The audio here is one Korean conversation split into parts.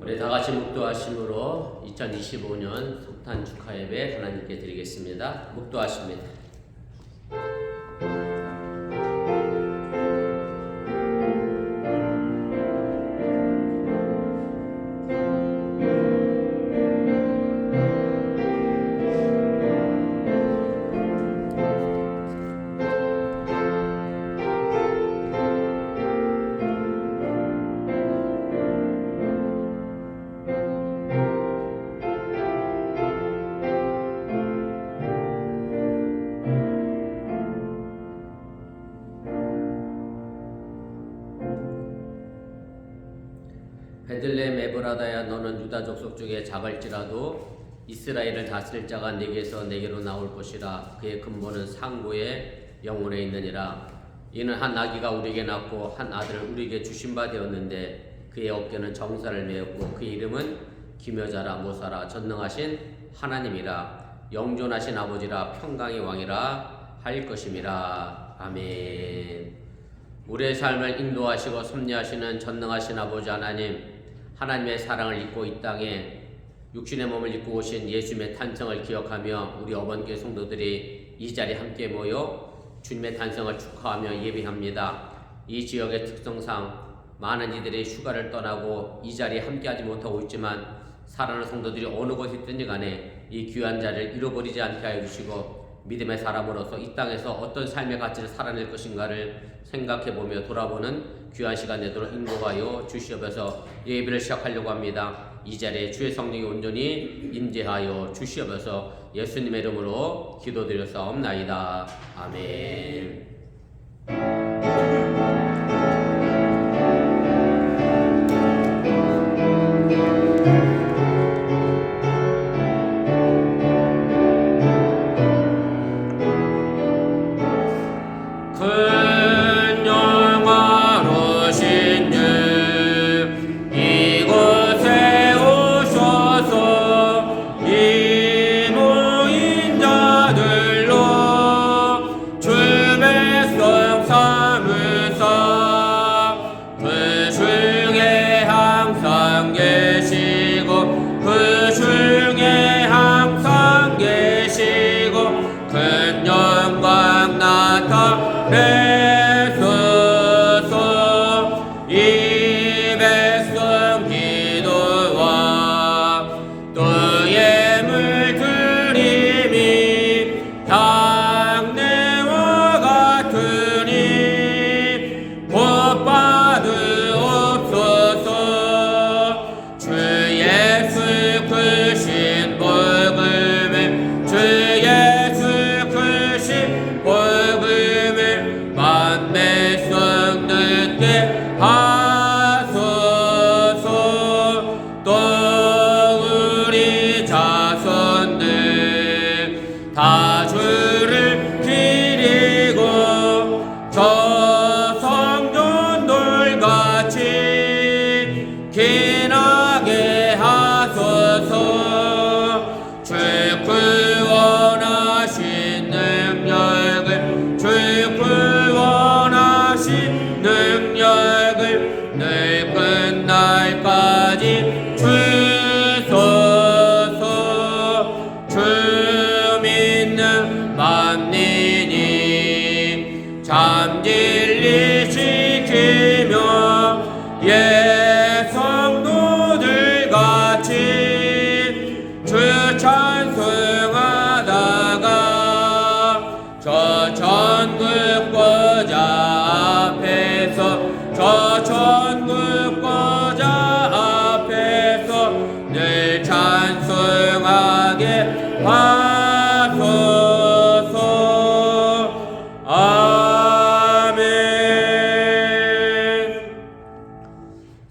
우리 다 같이 묵도하심으로 2025년 성탄 축하 예배 하나님께 드리겠습니다. 묵도하십니다. 베들레헴 에브라다야, 너는 유다 족속 중에 작을지라도 이스라엘을 다스릴 자가 네게서 네게로 나올 것이라. 그의 근본은 상고의 영혼에 있느니라. 이는 한 아기가 우리에게 낳고 한 아들을 우리에게 주신 바 되었는데 그의 어깨는 정사를 메었고 그의 이름은 기묘자라, 모사라, 전능하신 하나님이라, 영존하신 아버지라, 평강의 왕이라 할 것임이라. 아멘. 우리의 삶을 인도하시고 섭리하시는 전능하신 아버지 하나님의 사랑을 잊고 이 땅에 육신의 몸을 입고 오신 예수님의 탄생을 기억하며 우리 어번교회 성도들이 이 자리에 함께 모여 주님의 탄생을 축하하며 예배합니다. 이 지역의 특성상 많은 이들이 휴가를 떠나고 이 자리에 함께하지 못하고 있지만 사랑하는 성도들이 어느 곳에 있든지 간에 이 귀한 자리를 잃어버리지 않게 하여 주시고 믿음의 사람으로서 이 땅에서 어떤 삶의 가치를 살아낼 것인가를 생각해보며 돌아보는 귀한 시간 되도록 인도하여 주시옵소서. 예배를 시작하려고 합니다. 이 자리에 주의 성령이 온전히 임재하여 주시옵소서. 예수님의 이름으로 기도드렸사옵나이다. 아멘.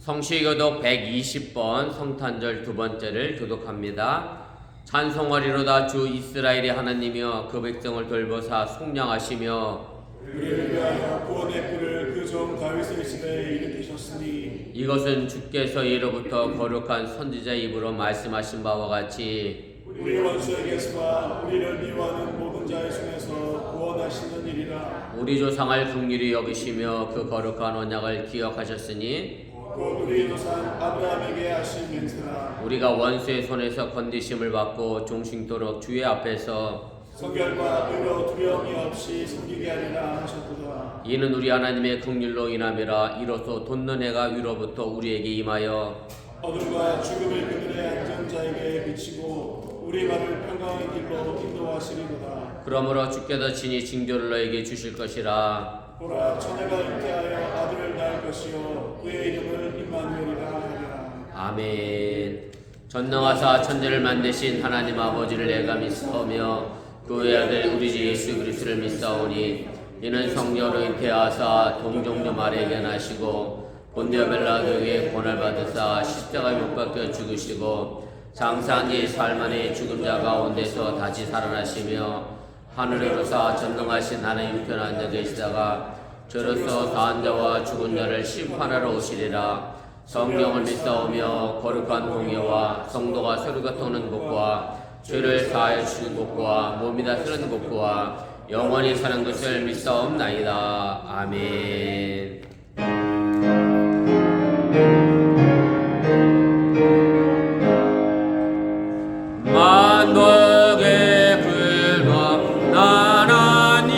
성시교독 120번 성탄절 두 번째를 교독합니다. 찬송하리로다. 주 이스라엘의 하나님이여 그 백성을 돌보사 속량하시며 그를 위하여 구원의 뿔을 그 종 다윗의 집에 일으키셨으니 이것은 주께서 예로부터 거룩한 선지자의 입으로 말씀하신 바와 같이 우리 원수에게서와 우리를 미워하는 모든 자의 손에서 구원하시는 일이라. 우리 조상을 긍휼히 여기시며 그 거룩한 언약을 기억하셨으니 곧 우리 조상 아브라함에게 하신 맹세라. 우리가 원수의 손에서 건디심을 받고 종신토록 주의 앞에서 성결과 의로 두려움이 없이 섬기게 하리라 하셨도다. 이는 우리 하나님의 긍휼로 인함이라. 이로써 돋는 해가 위로부터 우리에게 임하여 어둠과 죽음의 그늘에 앉은 자에게 비치고 우리 발을 평강의 길로 인도하시리로다. 그러므로 주께서 친히 징조를 너에게 주실 것이라. 보라, 처녀가 잉태하여 아들을 낳을 것이요 그의 이름을 임마누엘이라 하리라. 아멘. 전능하사 천지를 만드신 하나님 아버지를 내가 믿사오며 그 외아들 우리 주 예수 그리스도를 믿사오니 이는 성령으로 잉태하사 동정녀 마리아에게 나시고 본디오 빌라도에게 고난을 받으사 십자가에 못 박혀 죽으시고 장사한 지 사흘 만에 죽은 자 가운데서 다시 살아나시며 하늘에 오르사 전능하신 하나님 우편에 앉아 계시다가 저로서 다한 자와 죽은 자를 심판하러 오시리라. 성령을 믿사오며 거룩한 공예와 성도가 서로 교통하는 것과 죄를 사하여 주시는 것과 몸이 다스리는 것과 영원히 사는 것을 믿사옵나이다. 아멘. 만복의 불과 나나니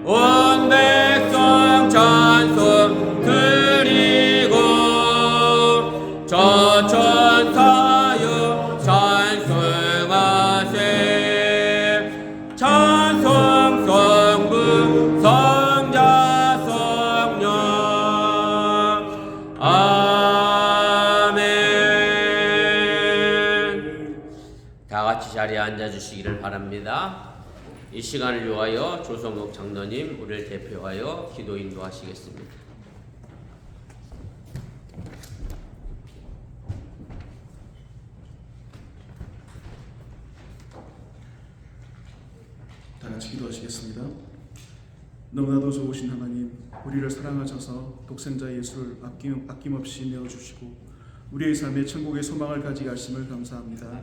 온 백성 찬송 드리고 저천사여 찬송하세. 찬송 성부 성자 성령 아멘. 다 같이 자리에 앉아 주시기를 바랍니다. 이 시간을 위하여 조성욱 장로님 우리를 대표하여 기도 인도하시겠습니다. 다 같이 기도하시겠습니다. 너무나도 좋으신 하나님, 우리를 사랑하셔서 독생자 예수를 아낌없이 내어주시고 우리의 삶에 천국의 소망을 가지게 하심을 감사합니다.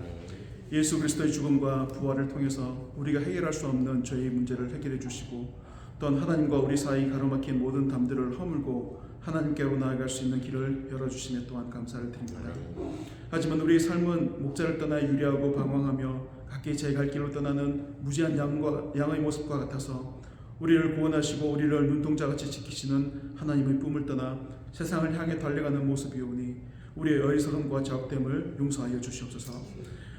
예수 그리스도의 죽음과 부활을 통해서 우리가 해결할 수 없는 죄의 문제를 해결해 주시고 또한 하나님과 우리 사이 가로막힌 모든 담들을 허물고 하나님께로 나아갈 수 있는 길을 열어주심에 또한 감사를 드립니다. 하지만 우리의 삶은 목자를 떠나 유리하고 방황하며 각기 제 갈 길로 떠나는 무지한 양의 모습과 같아서 우리를 구원하시고 우리를 눈동자같이 지키시는 하나님의 꿈을 떠나 세상을 향해 달려가는 모습이 오니 우리의 어리석음과 자업됨을 용서하여 주시옵소서.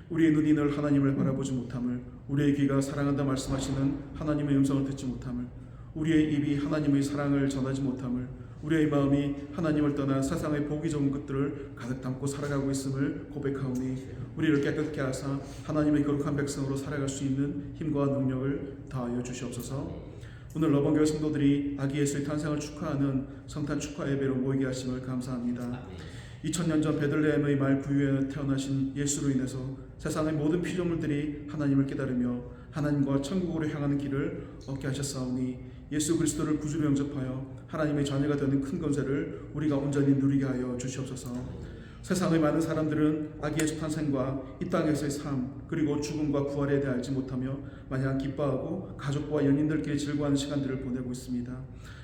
우리의 눈이 늘 하나님을 바라보지 못함을, 우리의 귀가 사랑한다 말씀하시는 하나님의 음성을 듣지 못함을, 우리의 입이 하나님의 사랑을 전하지 못함을, 우리의 마음이 하나님을 떠나 세상의 보기 좋은 것들을 가득 담고 살아가고 있음을 고백하오니 우리를 깨끗게 하사 하나님의 거룩한 백성으로 살아갈 수 있는 힘과 능력을 다하여 주시옵소서. 오늘 러번교회 성도들이 아기 예수의 탄생을 축하하는 성탄 축하 예배로 모이게 하심을 감사합니다. 2000년 전 베들레헴의 말 부유에 태어나신 예수로 인해서 세상의 모든 피조물들이 하나님을 깨달으며 하나님과 천국으로 향하는 길을 얻게 하셨사오니 예수 그리스도를 구주로 영접하여 하나님의 자녀가 되는 큰 권세를 우리가 온전히 누리게 하여 주시옵소서. 세상의 많은 사람들은 아기 예수 탄생과 이 땅에서의 삶 그리고 죽음과 부활에 대해 알지 못하며 마냥 기뻐하고 가족과 연인들끼리 즐거워하는 시간들을 보내고 있습니다.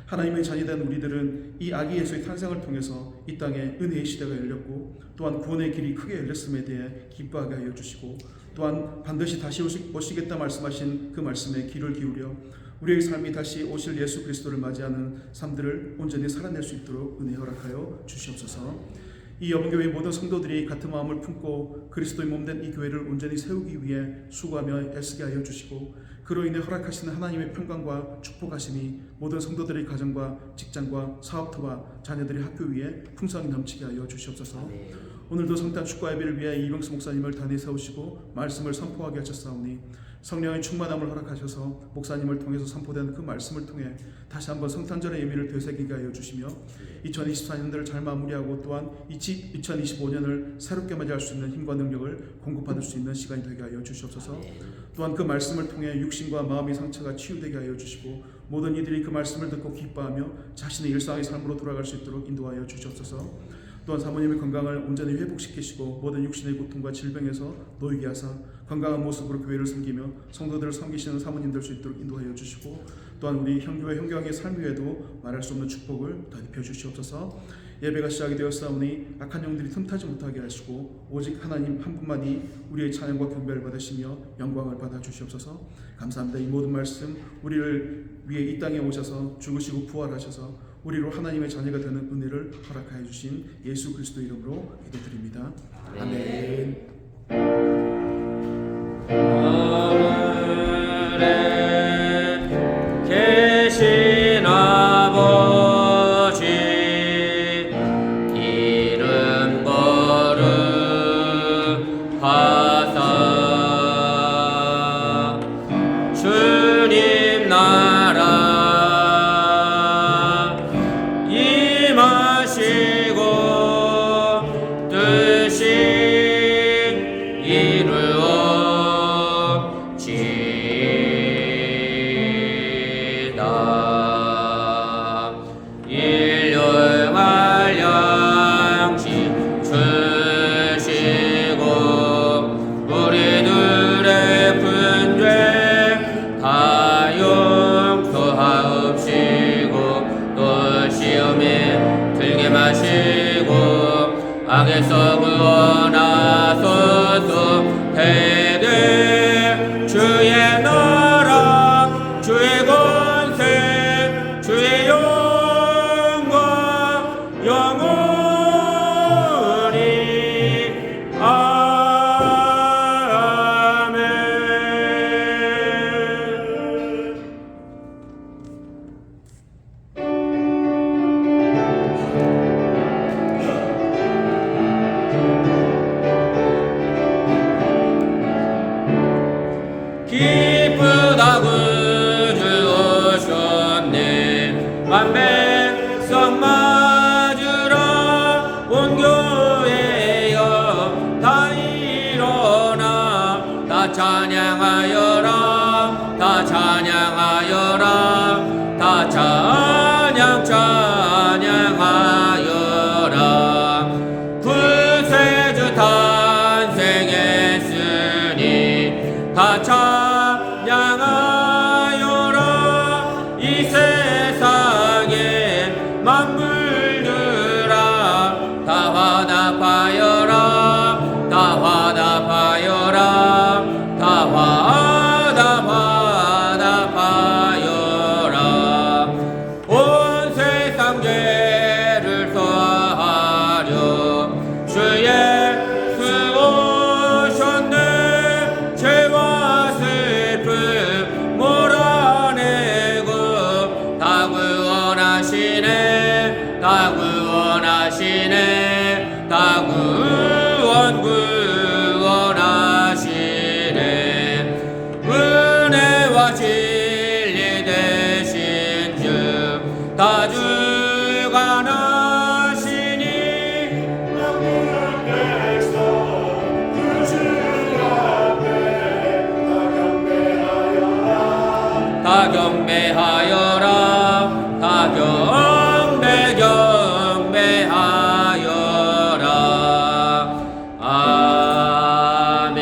하나님의 자녀된 우리들은 이 아기 예수의 탄생을 통해서 이 땅에 은혜의 시대가 열렸고 또한 구원의 길이 크게 열렸음에 대해 기뻐하게 하여 주시고 또한 반드시 다시 오시겠다 말씀하신 그 말씀에 귀를 기울여 우리의 삶이 다시 오실 예수 그리스도를 맞이하는 삶들을 온전히 살아낼 수 있도록 은혜 허락하여 주시옵소서. 이 여분교회 모든 성도들이 같은 마음을 품고 그리스도의 몸된 이 교회를 온전히 세우기 위해 수고하며 애쓰게 하여 주시고 그로 인해 허락하시는 하나님의 평강과 축복하심이 모든 성도들의 가정과 직장과 사업터와 자녀들의 학교 위에 풍성히 넘치게 하여 주시옵소서. 오늘도 성탄 축과 예배를 위해 이병수 목사님을 단에 세우시고 말씀을 선포하게 하셨사오니 성령의 충만함을 허락하셔서 목사님을 통해서 선포된 그 말씀을 통해 다시 한번 성탄절의 의미를 되새기게 하여 주시며 2024년들을 잘 마무리하고 또한 2025년을 새롭게 맞이할 수 있는 힘과 능력을 공급받을 수 있는 시간이 되게 하여 주시옵소서. 또한 그 말씀을 통해 육신과 마음의 상처가 치유되게 하여 주시고 모든 이들이 그 말씀을 듣고 기뻐하며 자신의 일상의 삶으로 돌아갈 수 있도록 인도하여 주시옵소서. 또한 사모님의 건강을 온전히 회복시키시고 모든 육신의 고통과 질병에서 놓이게 하사 건강한 모습으로 교회를 섬기며 성도들을 섬기시는 사모님 될 수 있도록 인도하여 주시고, 또한 우리 형제와 형경의 삶 위에도 말할 수 없는 축복을 더입혀 주시옵소서. 예배가 시작이 되었사오니 악한 영들이 틈타지 못하게 하시고 오직 하나님 한 분만이 우리의 찬양과 경배를 받으시며 영광을 받아 주시옵소서. 감사합니다. 이 모든 말씀 우리를 위해 이 땅에 오셔서 죽으시고 부활하셔서 우리로 하나님의 자녀가 되는 은혜를 허락하여 주신 예수 그리스도 이름으로 기도드립니다. 아멘. 하늘에 계신 아버지, 이름 거룩하사 주님 나라 임하시고 뜻이 이루어지다. 일용할 양식 주시고 우리들의 분죄 다 용서하옵시고 또 시험에 들게 마시고 악에서 구원하소서. 대대 주의 나라 주의 권세 주의 영광 영원히 아멘. 기쁘다 구주 오셨네. 만백성 맞으라 온 교회여 다 일어나 다 찬양하여라 다 찬양하여라 다 찬양하여라. 구세주 탄생했으니 다 찬양하여라. 이 세상에 만물들아 다 화답하여라 다 화답하여라 다 화답하여라. 온 세상 죄를 사하려 주 예수 오셨네. 죄와 슬픔 몰아내고 다 구원하시네 다 구원하시네 다 구원하시네. 은혜와 진리 되신 주 다 주관하시니 다 경배하여라 다 경배하여라. 아멘.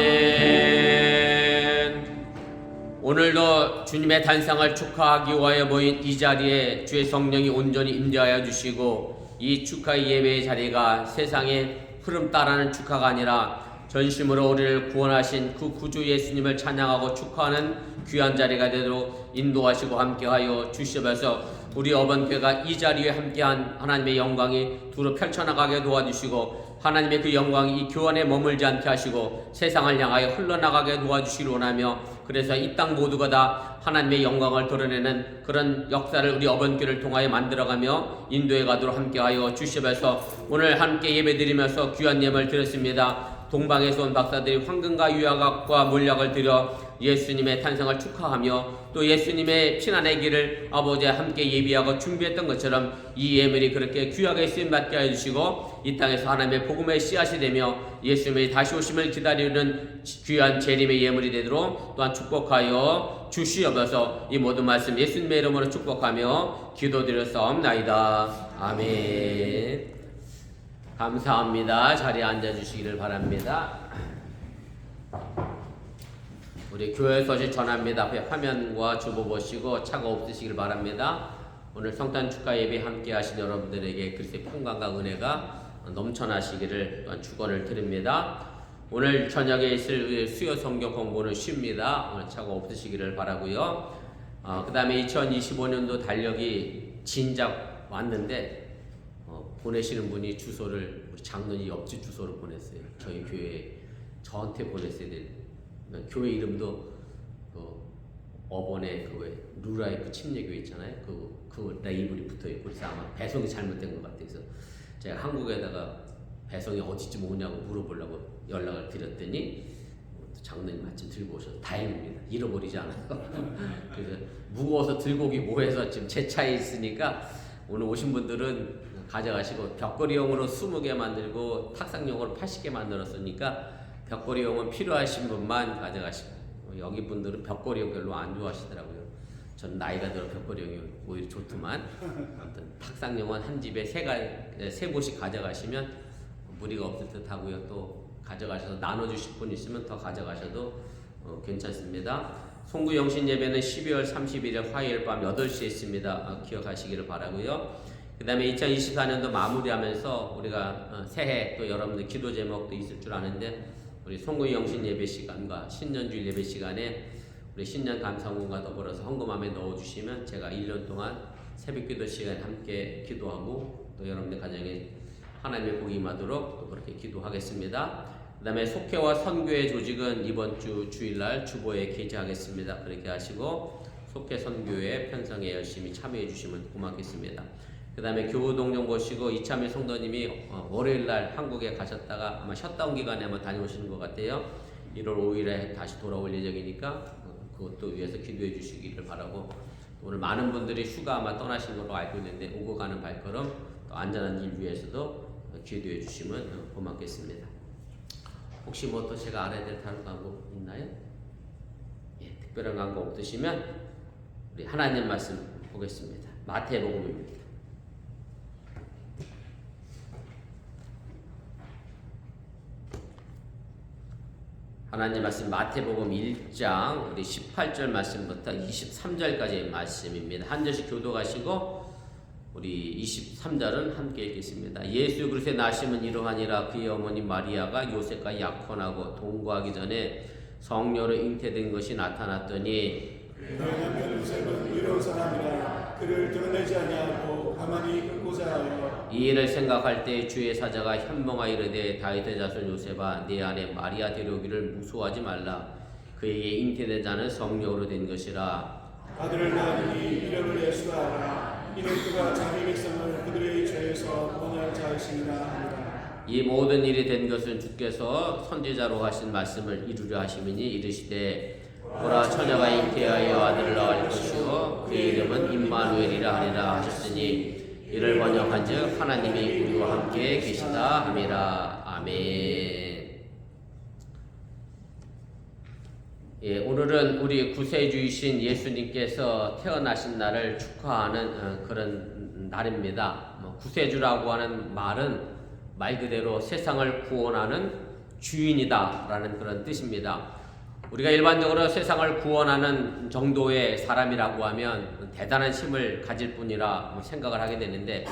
오늘도 주님의 탄생을 축하하기 위하여 모인 이 자리에 주의 성령이 온전히 임재하여 주시고 이 축하의 예배의 자리가 세상의 흐름 따라는 축하가 아니라 전심으로 우리를 구원하신 그 구주 예수님을 찬양하고 축하하는 귀한 자리가 되도록 인도하시고 함께하여 주시면서 우리 어번교회가 이 자리에 함께한 하나님의 영광이 두루 펼쳐나가게 도와주시고 하나님의 그 영광이 이 교환에 머물지 않게 하시고 세상을 향하여 흘러나가게 도와주시기 원하며, 그래서 이 땅 모두가 다 하나님의 영광을 드러내는 그런 역사를 우리 어번교회를 통하여 만들어가며 인도해 가도록 함께하여 주시면서 오늘 함께 예배드리면서 귀한 예물 드렸습니다. 동방에서 온 박사들이 황금과 유화각과 몰약을 드려 예수님의 탄생을 축하하며 또 예수님의 피난의 길을 아버지와 함께 예비하고 준비했던 것처럼 이 예물이 그렇게 귀하게 쓰임받게 해주시고 이 땅에서 하나님의 복음의 씨앗이 되며 예수님의 다시 오심을 기다리는 귀한 재림의 예물이 되도록 또한 축복하여 주시옵소서. 이 모든 말씀 예수님의 이름으로 축복하며 기도드렸사옵나이다. 아멘. 감사합니다. 자리에 앉아주시기를 바랍니다. 우리 교회 소식 전합니다. 앞에 화면과 주보 보시고 차가 없으시길 바랍니다. 오늘 성탄 축하 예배 함께 하신 여러분들에게 그리스도의 평강과 은혜가 넘쳐나시기를 또한 축원을 드립니다. 오늘 저녁에 있을 수요 성경 공부는 쉽니다. 오늘 차가 없으시기를 바라고요. 그 다음에 2025년도 달력이 진작 왔는데 보내시는 분이 주소를 우리 장로님 옆집 주소로 보냈어요. 저희 교회 저한테 보냈어야 될 교회 이름도 어번에 그 루라이프 침례교회 있잖아요. 그 레이블이 붙어 있고 그래서 아마 배송이 잘못된 것 같아서 제가 한국에다가 배송이 어디쯤 오냐고 물어보려고 연락을 드렸더니 장로님 마침 들고 오셔서 다행입니다. 잃어버리지 않아요. 그래서 무거워서 들고 오기 뭐해서 지금 제 차에 있으니까 오늘 오신 분들은 가져가시고 벽걸이용으로 20개 만들고 탁상용으로 80개 만들었으니까 벽걸이용은 필요하신 분만 가져가시고 여기 분들은 벽걸이용 별로 안 좋아하시더라고요. 전 나이가 들어 벽걸이용이 오히려 좋더만 아무튼 탁상용은 한 집에 세 보씩 가져가시면 무리가 없을 듯 하고요. 또 가져가셔서 나눠주실 분 있으면 더 가져가셔도 괜찮습니다. 송구 영신 예배는 12월 31일 화요일 밤 8시에 있습니다. 기억하시기를 바라고요. 그 다음에 2024년도 마무리하면서 우리가 새해 또 여러분들 기도 제목도 있을 줄 아는데 우리 송구 영신 예배 시간과 신년주일 예배 시간에 우리 신년 감사원과 더불어서 헌금함에 넣어주시면 제가 1년 동안 새벽 기도 시간에 함께 기도하고 또 여러분들 가정에 하나님의 복이 임하도록 또 그렇게 기도하겠습니다. 그 다음에 속회와 선교회 조직은 이번 주 주일날 주보에 게재하겠습니다. 그렇게 하시고 속회 선교회 편성에 열심히 참여해 주시면 고맙겠습니다. 그 다음에 교우동정 보시고 이참희 성도님이 월요일날 한국에 가셨다가 아마 셧다운 기간에 아마 다녀오시는 것 같아요. 1월 5일에 다시 돌아올 예정이니까 그것도 위해서 기도해 주시기를 바라고 오늘 많은 분들이 휴가 아마 떠나신 걸로 알고 있는데 오고 가는 발걸음 또 안전한 일 위해서도 기도해 주시면 고맙겠습니다. 혹시 뭐 또 제가 알아야 될 다른 광고 있나요? 예, 특별한 광고 없으시면 우리 하나님 말씀 보겠습니다. 마태복음입니다. 하나님 말씀 마태복음 1장 우리 18절 말씀부터 23절까지의 말씀입니다. 한 절씩 교도하시고 우리 23절은 함께 읽겠습니다. 예수 그리스도의 나심은 이러하니라. 그의 어머니 마리아가 요셉과 약혼하고 동거하기 전에 성녀로 잉태된 것이 나타났더니 왜냐하면 요셉은 의로운 사람이라 그를 드러내지 아니하고 가만히 끊고자 하여 이 일을 생각할 때 주의 사자가 현몽하여 이르되 다윗의 자손 요셉아 내 안에 마리아 데려오기를 무서워하지 말라. 그에게 잉태된 자는 성령으로 된 것이라. 아들을 낳으니 이름을 예수라 하라. 이는 그가 자기 백성을 그들의 죄에서 구원할 자이시니라 하니라. 이 모든 일이 된 것은 주께서 선지자로 하신 말씀을 이루려 하심이니 이르시되 보라 처녀가 잉태하여 아들을 낳을 것이요 그의 이름은 임마누엘이라 하리라 하셨으니 이를 번역한즉 하나님이 우리와 함께 계시다 함이라. 아멘. 예, 오늘은 우리 구세주이신 예수님께서 태어나신 날을 축하하는 그런 날입니다. 구세주라고 하는 말은 말 그대로 세상을 구원하는 주인이다라는 그런 뜻입니다. 우리가 일반적으로 세상을 구원하는 정도의 사람이라고 하면 대단한 힘을 가질 뿐이라 생각을 하게 되는데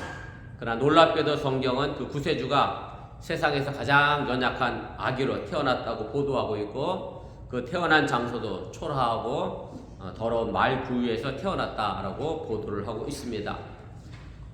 그러나 놀랍게도 성경은 그 구세주가 세상에서 가장 연약한 아기로 태어났다고 보도하고 있고 그 태어난 장소도 초라하고 더러운 말 구유에서 태어났다라고 보도를 하고 있습니다.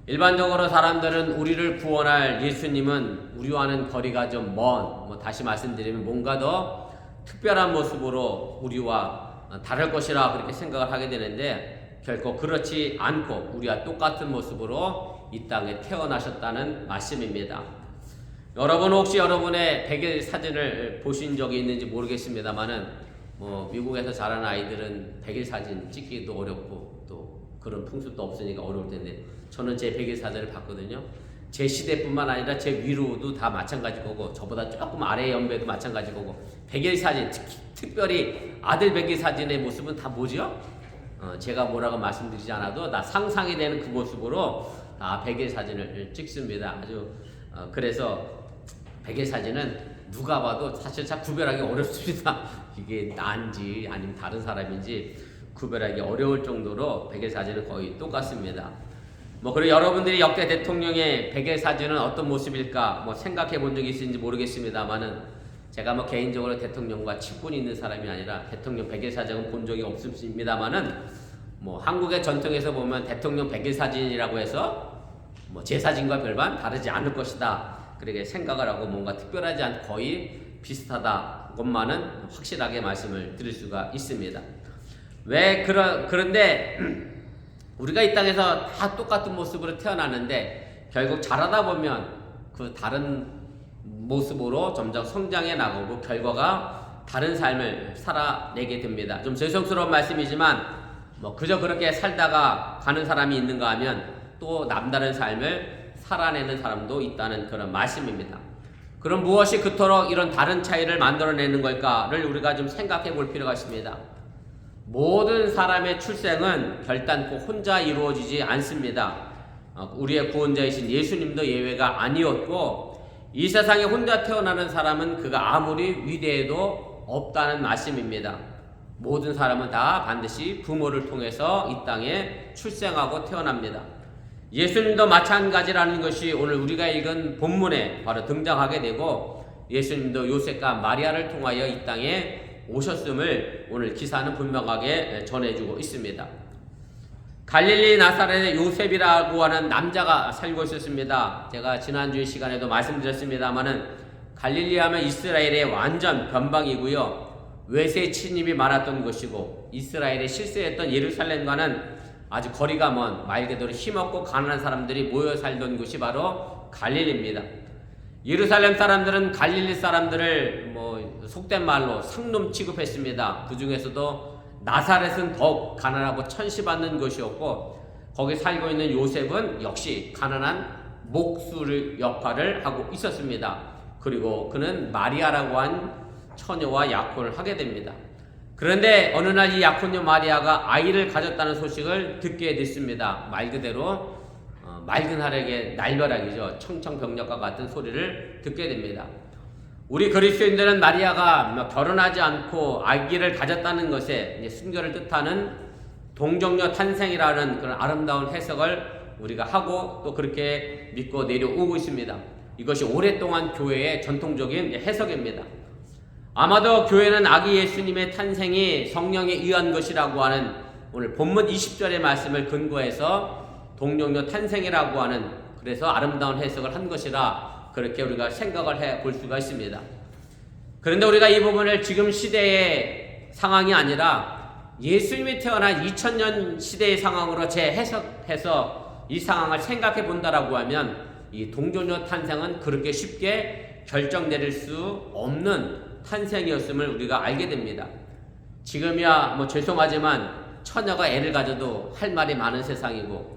일반적으로 사람들은 우리를 구원할 예수님은 우리와는 거리가 좀 먼, 다시 말씀드리면 뭔가 더 특별한 모습으로 우리와 다를 것이라 그렇게 생각을 하게 되는데 결코 그렇지 않고 우리와 똑같은 모습으로 이 땅에 태어나셨다는 말씀입니다. 여러분 혹시 여러분의 100일 사진을 보신 적이 있는지 모르겠습니다만은 미국에서 자란 아이들은 100일 사진 찍기도 어렵고 또 그런 풍습도 없으니까 어려울 텐데 저는 제 100일 사진을 봤거든요. 제 시대뿐만 아니라 제 위로도 다 마찬가지 거고 저보다 조금 아래 연배도 마찬가지 거고 100일 사진 특별히 아들 100일 사진의 모습은 다 뭐죠? 제가 뭐라고 말씀드리지 않아도 다 상상이 되는 그 모습으로 다 100일 사진을 찍습니다. 아주 그래서 백의 사진은 누가 봐도 사실 참 구별하기 어렵습니다. 이게 나인지 아니면 다른 사람인지 구별하기 어려울 정도로 백의 사진은 거의 똑같습니다. 그리고 여러분들이 역대 대통령의 백의 사진은 어떤 모습일까 생각해 본 적이 있는지 모르겠습니다만은 제가 개인적으로 대통령과 친분이 있는 사람이 아니라 대통령 백의 사진은 본 적이 없습니다만은 한국의 전통에서 보면 대통령 백의 사진이라고 해서 제 사진과 별반 다르지 않을 것이다. 그렇게 생각을 하고 뭔가 특별하지 않고 거의 비슷하다. 것만은 확실하게 말씀을 드릴 수가 있습니다. 그런데 우리가 이 땅에서 다 똑같은 모습으로 태어나는데 결국 자라다 보면 그 다른 모습으로 점점 성장해 나가고 결과가 다른 삶을 살아내게 됩니다. 좀 죄송스러운 말씀이지만 그저 그렇게 살다가 가는 사람이 있는가 하면 또 남다른 삶을 살아내는 사람도 있다는 그런 말씀입니다. 그럼 무엇이 그토록 이런 다른 차이를 만들어내는 걸까를 우리가 좀 생각해 볼 필요가 있습니다. 모든 사람의 출생은 결단코 혼자 이루어지지 않습니다. 우리의 구원자이신 예수님도 예외가 아니었고 이 세상에 혼자 태어나는 사람은 그가 아무리 위대해도 없다는 말씀입니다. 모든 사람은 다 반드시 부모를 통해서 이 땅에 출생하고 태어납니다. 예수님도 마찬가지라는 것이 오늘 우리가 읽은 본문에 바로 등장하게 되고 예수님도 요셉과 마리아를 통하여 이 땅에 오셨음을 오늘 기사는 분명하게 전해주고 있습니다. 갈릴리 나사렛의 요셉이라고 하는 남자가 살고 있었습니다. 제가 지난주의 시간에도 말씀드렸습니다마는 갈릴리 하면 이스라엘의 완전 변방이고요. 외세 침입이 많았던 곳이고 이스라엘에 실세했던 예루살렘과는 아주 거리가 먼 말 그대로 힘없고 가난한 사람들이 모여 살던 곳이 바로 갈릴리입니다. 예루살렘 사람들은 갈릴리 사람들을 속된 말로 상놈 취급했습니다. 그 중에서도 나사렛은 더욱 가난하고 천시받는 곳이었고 거기 살고 있는 요셉은 역시 가난한 목수 역할을 하고 있었습니다. 그리고 그는 마리아라고 한 처녀와 약혼을 하게 됩니다. 그런데 어느 날 이 약혼녀 마리아가 아이를 가졌다는 소식을 듣게 됐습니다. 말 그대로 맑은 하늘의 날벼락이죠. 청청병력과 같은 소리를 듣게 됩니다. 우리 그리스도인들은 마리아가 결혼하지 않고 아기를 가졌다는 것에 순교를 뜻하는 동정녀 탄생이라는 그런 아름다운 해석을 우리가 하고 또 그렇게 믿고 내려오고 있습니다. 이것이 오랫동안 교회의 전통적인 해석입니다. 아마도 교회는 아기 예수님의 탄생이 성령에 의한 것이라고 하는 오늘 본문 20절의 말씀을 근거해서 동정녀 탄생이라고 하는 그래서 아름다운 해석을 한 것이라 그렇게 우리가 생각을 해 볼 수가 있습니다. 그런데 우리가 이 부분을 지금 시대의 상황이 아니라 예수님이 태어난 2000년 시대의 상황으로 재해석해서 이 상황을 생각해 본다라고 하면 이 동정녀 탄생은 그렇게 쉽게 결정 내릴 수 없는 탄생이었음을 우리가 알게 됩니다. 지금이야 죄송하지만 처녀가 애를 가져도 할 말이 많은 세상이고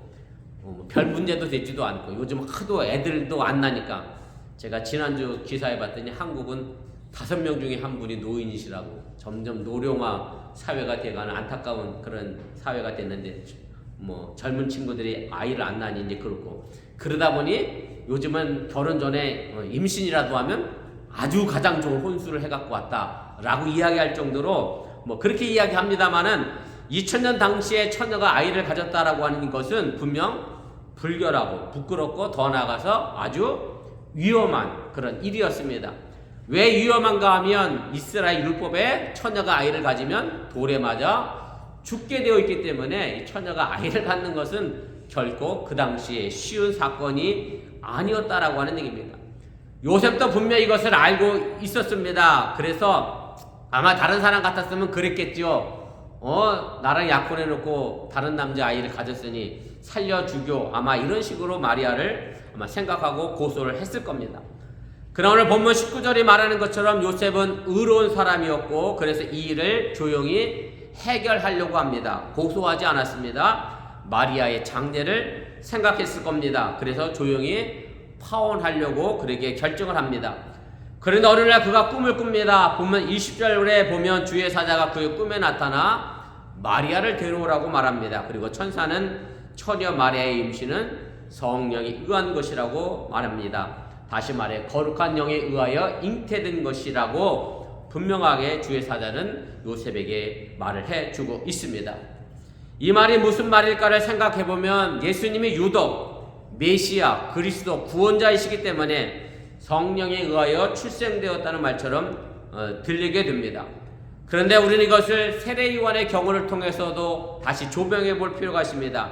별 문제도 되지도 않고 요즘 하도 애들도 안 나니까 제가 지난주 기사에 봤더니 한국은 5명 중에 한 분이 노인이시라고 점점 노령화 사회가 돼가는 안타까운 그런 사회가 됐는데 젊은 친구들이 아이를 안 낳으니 이제 그렇고 그러다 보니 요즘은 결혼 전에 임신이라도 하면 아주 가장 좋은 혼수를 해갖고 왔다라고 이야기할 정도로 그렇게 이야기합니다만은 2000년 당시에 처녀가 아이를 가졌다라고 하는 것은 분명 불결하고 부끄럽고 더 나아가서 아주 위험한 그런 일이었습니다. 왜 위험한가 하면 이스라엘 율법에 처녀가 아이를 가지면 돌에 맞아 죽게 되어 있기 때문에 이 처녀가 아이를 갖는 것은 결코 그 당시에 쉬운 사건이 아니었다라고 하는 얘기입니다. 요셉도 분명히 이것을 알고 있었습니다. 그래서 아마 다른 사람 같았으면 그랬겠죠. 나랑 약혼해놓고 다른 남자 아이를 가졌으니 살려주교 아마 이런 식으로 마리아를 아마 생각하고 고소를 했을 겁니다. 그러나 오늘 본문 19절이 말하는 것처럼 요셉은 의로운 사람이었고 그래서 이 일을 조용히 해결하려고 합니다. 고소하지 않았습니다. 마리아의 장례를 생각했을 겁니다. 그래서 조용히 파혼하려고 그렇게 결정을 합니다. 그런데 어느 날 그가 꿈을 꿉니다. 보면 20절에 보면 주의 사자가 그의 꿈에 나타나 마리아를 데려오라고 말합니다. 그리고 천사는 처녀 마리아의 임신은 성령이 의한 것이라고 말합니다. 다시 말해 거룩한 영에 의하여 잉태된 것이라고 분명하게 주의 사자는 요셉에게 말을 해주고 있습니다. 이 말이 무슨 말일까를 생각해보면 예수님이 유독 메시아, 그리스도, 구원자이시기 때문에 성령에 의하여 출생되었다는 말처럼 들리게 됩니다. 그런데 우리는 이것을 세례요한의 경우를 통해서도 다시 조명해 볼 필요가 있습니다.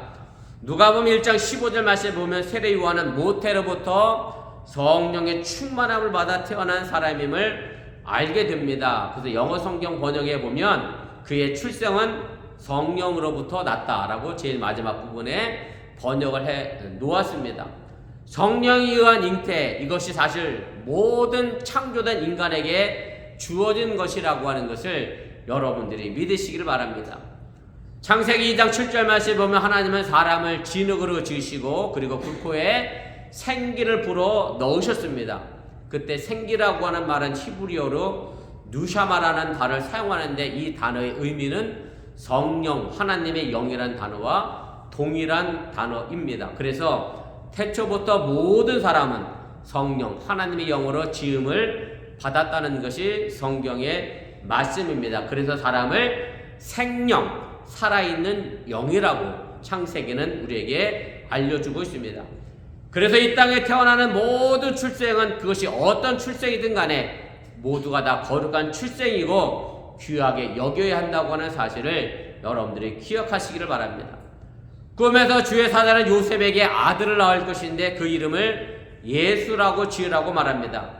누가복음 1장 15절 말씀에 보면 세례요한은 모태로부터 성령의 충만함을 받아 태어난 사람임을 알게 됩니다. 그래서 영어 성경 번역에 보면 그의 출생은 성령으로부터 났다라고 제일 마지막 부분에 번역을 해 놓았습니다. 성령에 의한 잉태, 이것이 사실 모든 창조된 인간에게 주어진 것이라고 하는 것을 여러분들이 믿으시기를 바랍니다. 창세기 2장 7절 말씀에 보면 하나님은 사람을 진흙으로 지으시고 그리고 그 코에 생기를 불어 넣으셨습니다. 그때 생기라고 하는 말은 히브리어로 누샤마라는 단어를 사용하는데 이 단어의 의미는 성령, 하나님의 영이라는 단어와 동일한 단어입니다. 그래서 태초부터 모든 사람은 성령, 하나님의 영으로 지음을 받았다는 것이 성경의 말씀입니다. 그래서 사람을 생령, 살아있는 영이라고 창세기는 우리에게 알려주고 있습니다. 그래서 이 땅에 태어나는 모든 출생은 그것이 어떤 출생이든 간에 모두가 다 거룩한 출생이고 귀하게 여겨야 한다고 하는 사실을 여러분들이 기억하시기를 바랍니다. 꿈에서 주의 사자는 요셉에게 아들을 낳을 것인데 그 이름을 예수라고 지으라고 말합니다.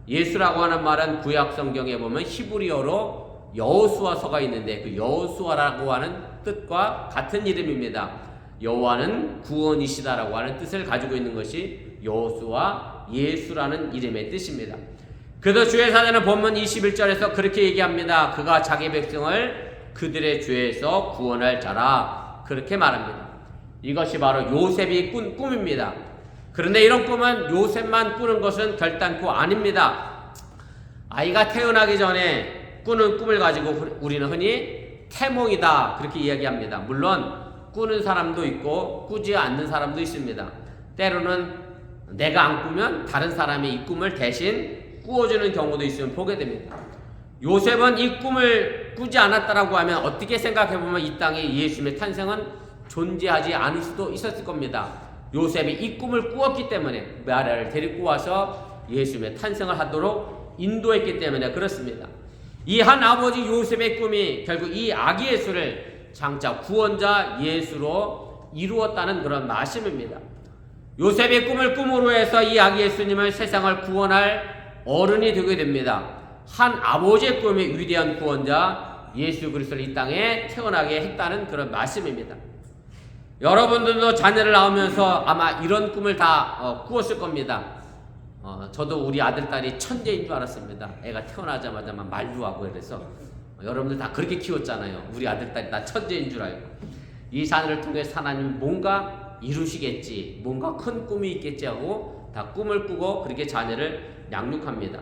예수라고 하는 말은 구약 성경에 보면 히브리어로 여호수아서가 있는데 그 여호수아라고 하는 뜻과 같은 이름입니다. 여호와는 구원이시다라고 하는 뜻을 가지고 있는 것이 여호수아 예수라는 이름의 뜻입니다. 그래서 주의 사자는 본문 21절에서 그렇게 얘기합니다. 그가 자기 백성을 그들의 죄에서 구원할 자라 그렇게 말합니다. 이것이 바로 요셉이 꾼 꿈입니다. 그런데 이런 꿈은 요셉만 꾸는 것은 결단코 아닙니다. 아이가 태어나기 전에 꾸는 꿈을 가지고 우리는 흔히 태몽이다 그렇게 이야기합니다. 물론 꾸는 사람도 있고 꾸지 않는 사람도 있습니다. 때로는 내가 안 꾸면 다른 사람이 이 꿈을 대신 꾸어주는 경우도 있으면 보게 됩니다. 요셉은 이 꿈을 꾸지 않았다라고 하면 어떻게 생각해보면 이 땅에 예수님의 탄생은 존재하지 않을 수도 있었을 겁니다. 요셉이 이 꿈을 꾸었기 때문에 마리아를 데리고 와서 예수님의 탄생을 하도록 인도했기 때문에 그렇습니다. 이 한 아버지 요셉의 꿈이 결국 이 아기 예수를 장차 구원자 예수로 이루었다는 그런 말씀입니다. 요셉의 꿈을 꿈으로 해서 이 아기 예수님을 세상을 구원할 어른이 되게 됩니다. 한 아버지의 꿈이 위대한 구원자 예수 그리스도를 이 땅에 태어나게 했다는 그런 말씀입니다. 여러분들도 자녀를 낳으면서 아마 이런 꿈을 다 꾸었을 겁니다. 저도 우리 아들 딸이 천재인 줄 알았습니다. 애가 태어나자마자 막 말도 하고 그래서 여러분들 다 그렇게 키웠잖아요. 우리 아들 딸이 다 천재인 줄 알고 이 자녀를 통해서 하나님 뭔가 이루시겠지, 뭔가 큰 꿈이 있겠지 하고 다 꿈을 꾸고 그렇게 자녀를 양육합니다.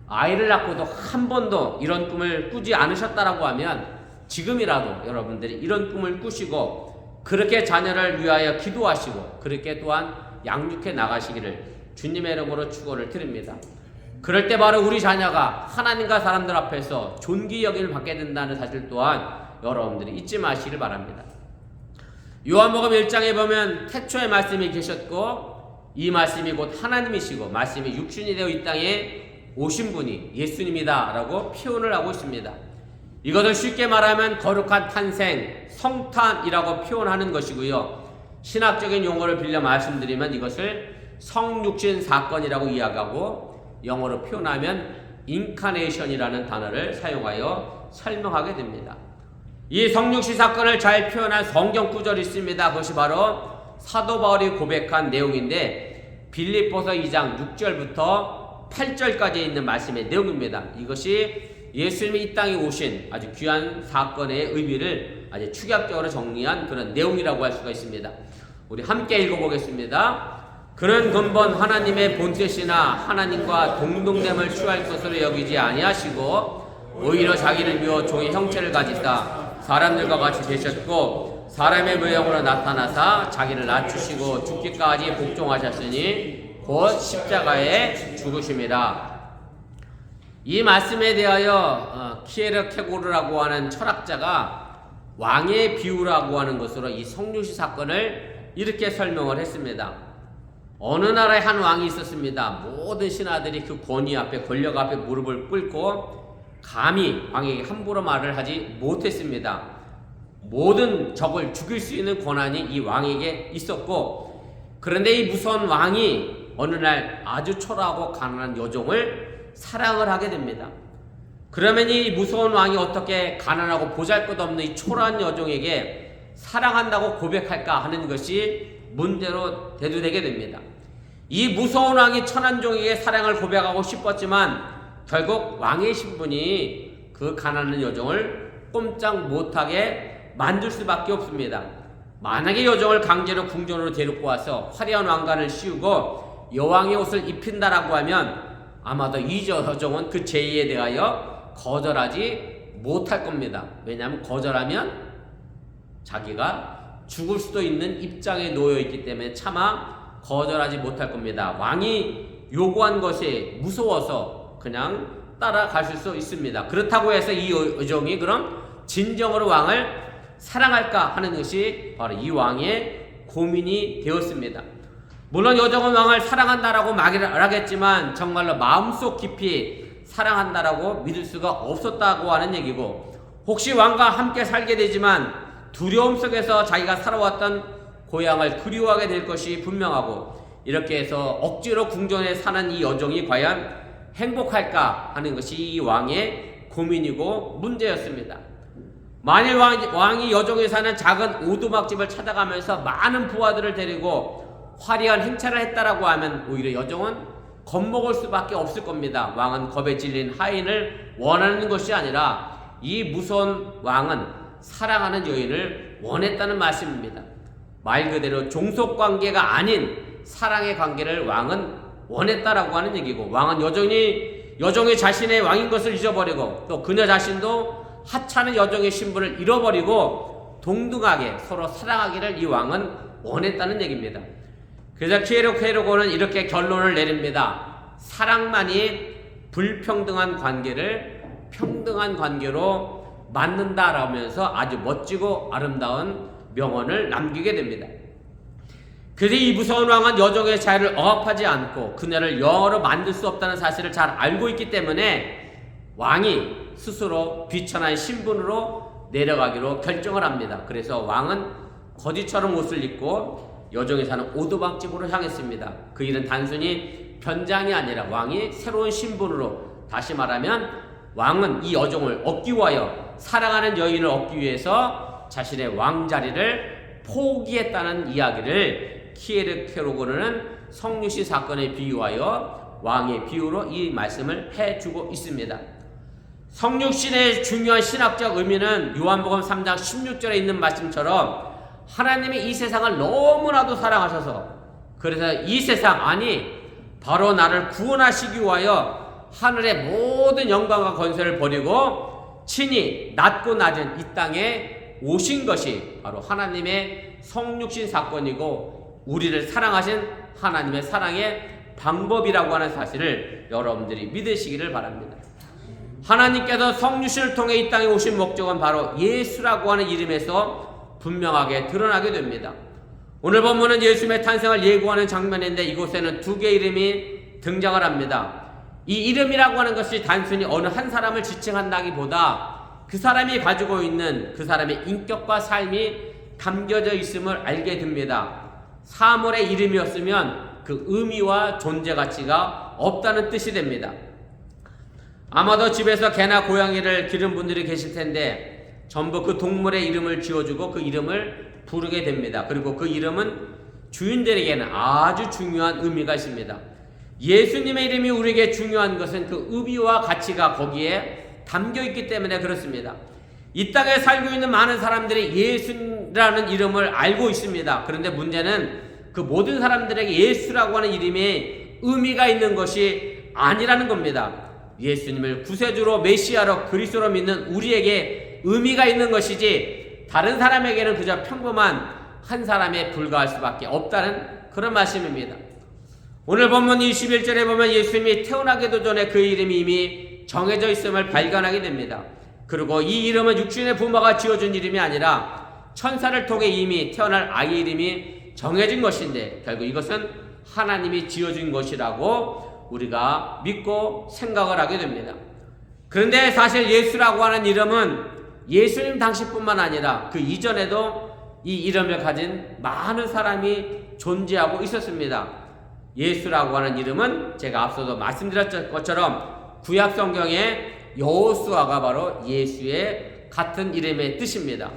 아이를 낳고도 한 번도 이런 꿈을 꾸지 않으셨다라고 하면 지금이라도 여러분들이 이런 꿈을 꾸시고 그렇게 자녀를 위하여 기도하시고 그렇게 또한 양육해 나가시기를 주님의 이름으로 축원을 드립니다. 그럴 때 바로 우리 자녀가 하나님과 사람들 앞에서 존귀 여김을 받게 된다는 사실 또한 여러분들이 잊지 마시기를 바랍니다. 요한복음 1장에 보면 태초에 말씀이 계셨고 이 말씀이 곧 하나님이시고 말씀이 육신이 되어 이 땅에 오신 분이 예수님이다 라고 표현을 하고 있습니다. 이것을 쉽게 말하면 거룩한 탄생, 성탄이라고 표현하는 것이고요. 신학적인 용어를 빌려 말씀드리면 이것을 성육신 사건이라고 이야기하고 영어로 표현하면 인카네이션이라는 단어를 사용하여 설명하게 됩니다. 이 성육신 사건을 잘 표현한 성경 구절이 있습니다. 그것이 바로 사도 바울이 고백한 내용인데 빌립보서 2장 6절부터 8절까지 있는 말씀의 내용입니다. 이것이 예수님이 이 땅에 오신 아주 귀한 사건의 의미를 아주 축약적으로 정리한 그런 내용이라고 할 수가 있습니다. 우리 함께 읽어보겠습니다. 그는 근본 하나님의 본뜻이나 하나님과 동등됨을 취할 것으로 여기지 아니하시고 오히려 자기를 비워 종의 형체를 가지사 사람들과 같이 되셨고 사람의 모형으로 나타나사 자기를 낮추시고 죽기까지 복종하셨으니 곧 십자가에 죽으심이라. 이 말씀에 대하여 키에르케고르라고 하는 철학자가 왕의 비유라고 하는 것으로 이 성류시 사건을 이렇게 설명을 했습니다. 어느 나라에 한 왕이 있었습니다. 모든 신하들이 그 권위 앞에, 권력 앞에 무릎을 꿇고 감히 왕에게 함부로 말을 하지 못했습니다. 모든 적을 죽일 수 있는 권한이 이 왕에게 있었고, 그런데 이 무서운 왕이 어느 날 아주 초라하고 가난한 여종을 사랑을 하게 됩니다. 그러면 이 무서운 왕이 어떻게 가난하고 보잘것없는 이 초라한 여종에게 사랑한다고 고백할까 하는 것이 문제로 대두되게 됩니다. 이 무서운 왕이 천한종에게 사랑을 고백하고 싶었지만 결국 왕의 신분이 그 가난한 여종을 꼼짝 못하게 만들 수밖에 없습니다. 만약에 여종을 강제로 궁전으로 데리고 와서 화려한 왕관을 씌우고 여왕의 옷을 입힌다라고 하면 아마도 이 여종은 그 제의에 대하여 거절하지 못할 겁니다. 왜냐하면 거절하면 자기가 죽을 수도 있는 입장에 놓여 있기 때문에 차마 거절하지 못할 겁니다. 왕이 요구한 것이 무서워서 그냥 따라갈 수 있습니다. 그렇다고 해서 이 여종이 그럼 진정으로 왕을 사랑할까 하는 것이 바로 이 왕의 고민이 되었습니다. 물론 여종은 왕을 사랑한다라고 말하겠지만 정말로 마음속 깊이 사랑한다라고 믿을 수가 없었다고 하는 얘기고, 혹시 왕과 함께 살게 되지만 두려움 속에서 자기가 살아왔던 고향을 그리워하게 될 것이 분명하고, 이렇게 해서 억지로 궁전에 사는 이 여종이 과연 행복할까 하는 것이 이 왕의 고민이고 문제였습니다. 만일 왕이 여종에 사는 작은 오두막집을 찾아가면서 많은 부하들을 데리고 화려한 행차를 했다라고 하면 오히려 여종은 겁먹을 수밖에 없을 겁니다. 왕은 겁에 질린 하인을 원하는 것이 아니라 이 무서운 왕은 사랑하는 여인을 원했다는 말씀입니다. 말 그대로 종속관계가 아닌 사랑의 관계를 왕은 원했다라고 하는 얘기고, 왕은 여종이 자신의 왕인 것을 잊어버리고 또 그녀 자신도 하찮은 여종의 신분을 잃어버리고 동등하게 서로 사랑하기를 이 왕은 원했다는 얘기입니다. 그래서 키에르케고르는 이렇게 결론을 내립니다. 사랑만이 불평등한 관계를 평등한 관계로 만든다라면서 아주 멋지고 아름다운 명언을 남기게 됩니다. 그래서 이 무서운 왕은 여종의 자유를 억압하지 않고 그녀를 영어로 만들 수 없다는 사실을 잘 알고 있기 때문에 왕이 스스로 비천한 신분으로 내려가기로 결정을 합니다. 그래서 왕은 거지처럼 옷을 입고 여종이 사는 오두막집으로 향했습니다. 그 일은 단순히 변장이 아니라 왕이 새로운 신분으로, 다시 말하면 왕은 이 여종을 얻기 위하여, 사랑하는 여인을 얻기 위해서 자신의 왕자리를 포기했다는 이야기를 키에르케고르는 성류시 사건에 비유하여 왕의 비유로 이 말씀을 해주고 있습니다. 성육신의 중요한 신학적 의미는 요한복음 3장 16절에 있는 말씀처럼 하나님이 이 세상을 너무나도 사랑하셔서, 그래서 이 세상, 아니 바로 나를 구원하시기 위하여 하늘의 모든 영광과 권세를 버리고 친히 낮고 낮은 이 땅에 오신 것이 바로 하나님의 성육신 사건이고 우리를 사랑하신 하나님의 사랑의 방법이라고 하는 사실을 여러분들이 믿으시기를 바랍니다. 하나님께서 성육신을 통해 이 땅에 오신 목적은 바로 예수라고 하는 이름에서 분명하게 드러나게 됩니다. 오늘 본문은 예수님의 탄생을 예고하는 장면인데 이곳에는 두 개의 이름이 등장을 합니다. 이 이름이라고 하는 것이 단순히 어느 한 사람을 지칭한다기보다 그 사람이 가지고 있는 그 사람의 인격과 삶이 담겨져 있음을 알게 됩니다. 사물의 이름이었으면 그 의미와 존재 가치가 없다는 뜻이 됩니다. 아마도 집에서 개나 고양이를 기른 분들이 계실 텐데 전부 그 동물의 이름을 지어주고 그 이름을 부르게 됩니다. 그리고 그 이름은 주인들에게는 아주 중요한 의미가 있습니다. 예수님의 이름이 우리에게 중요한 것은 그 의미와 가치가 거기에 담겨있기 때문에 그렇습니다. 이 땅에 살고 있는 많은 사람들이 예수라는 이름을 알고 있습니다. 그런데 문제는 그 모든 사람들에게 예수라고 하는 이름이 의미가 있는 것이 아니라는 겁니다. 예수님을 구세주로 메시아로 그리스도로 믿는 우리에게 의미가 있는 것이지 다른 사람에게는 그저 평범한 한 사람에 불과할 수밖에 없다는 그런 말씀입니다. 오늘 본문 21절에 보면 예수님이 태어나기도 전에 그 이름이 이미 정해져 있음을 발견하게 됩니다. 그리고 이 이름은 육신의 부모가 지어준 이름이 아니라 천사를 통해 이미 태어날 아이 이름이 정해진 것인데 결국 이것은 하나님이 지어준 것이라고 우리가 믿고 생각을 하게 됩니다. 그런데 사실 예수라고 하는 이름은 예수님 당시뿐만 아니라 그 이전에도 이 이름을 가진 많은 사람이 존재하고 있었습니다. 예수라고 하는 이름은 제가 앞서도 말씀드렸던 것처럼 구약 성경에 여호수아가 바로 예수의 같은 이름의 뜻입니다.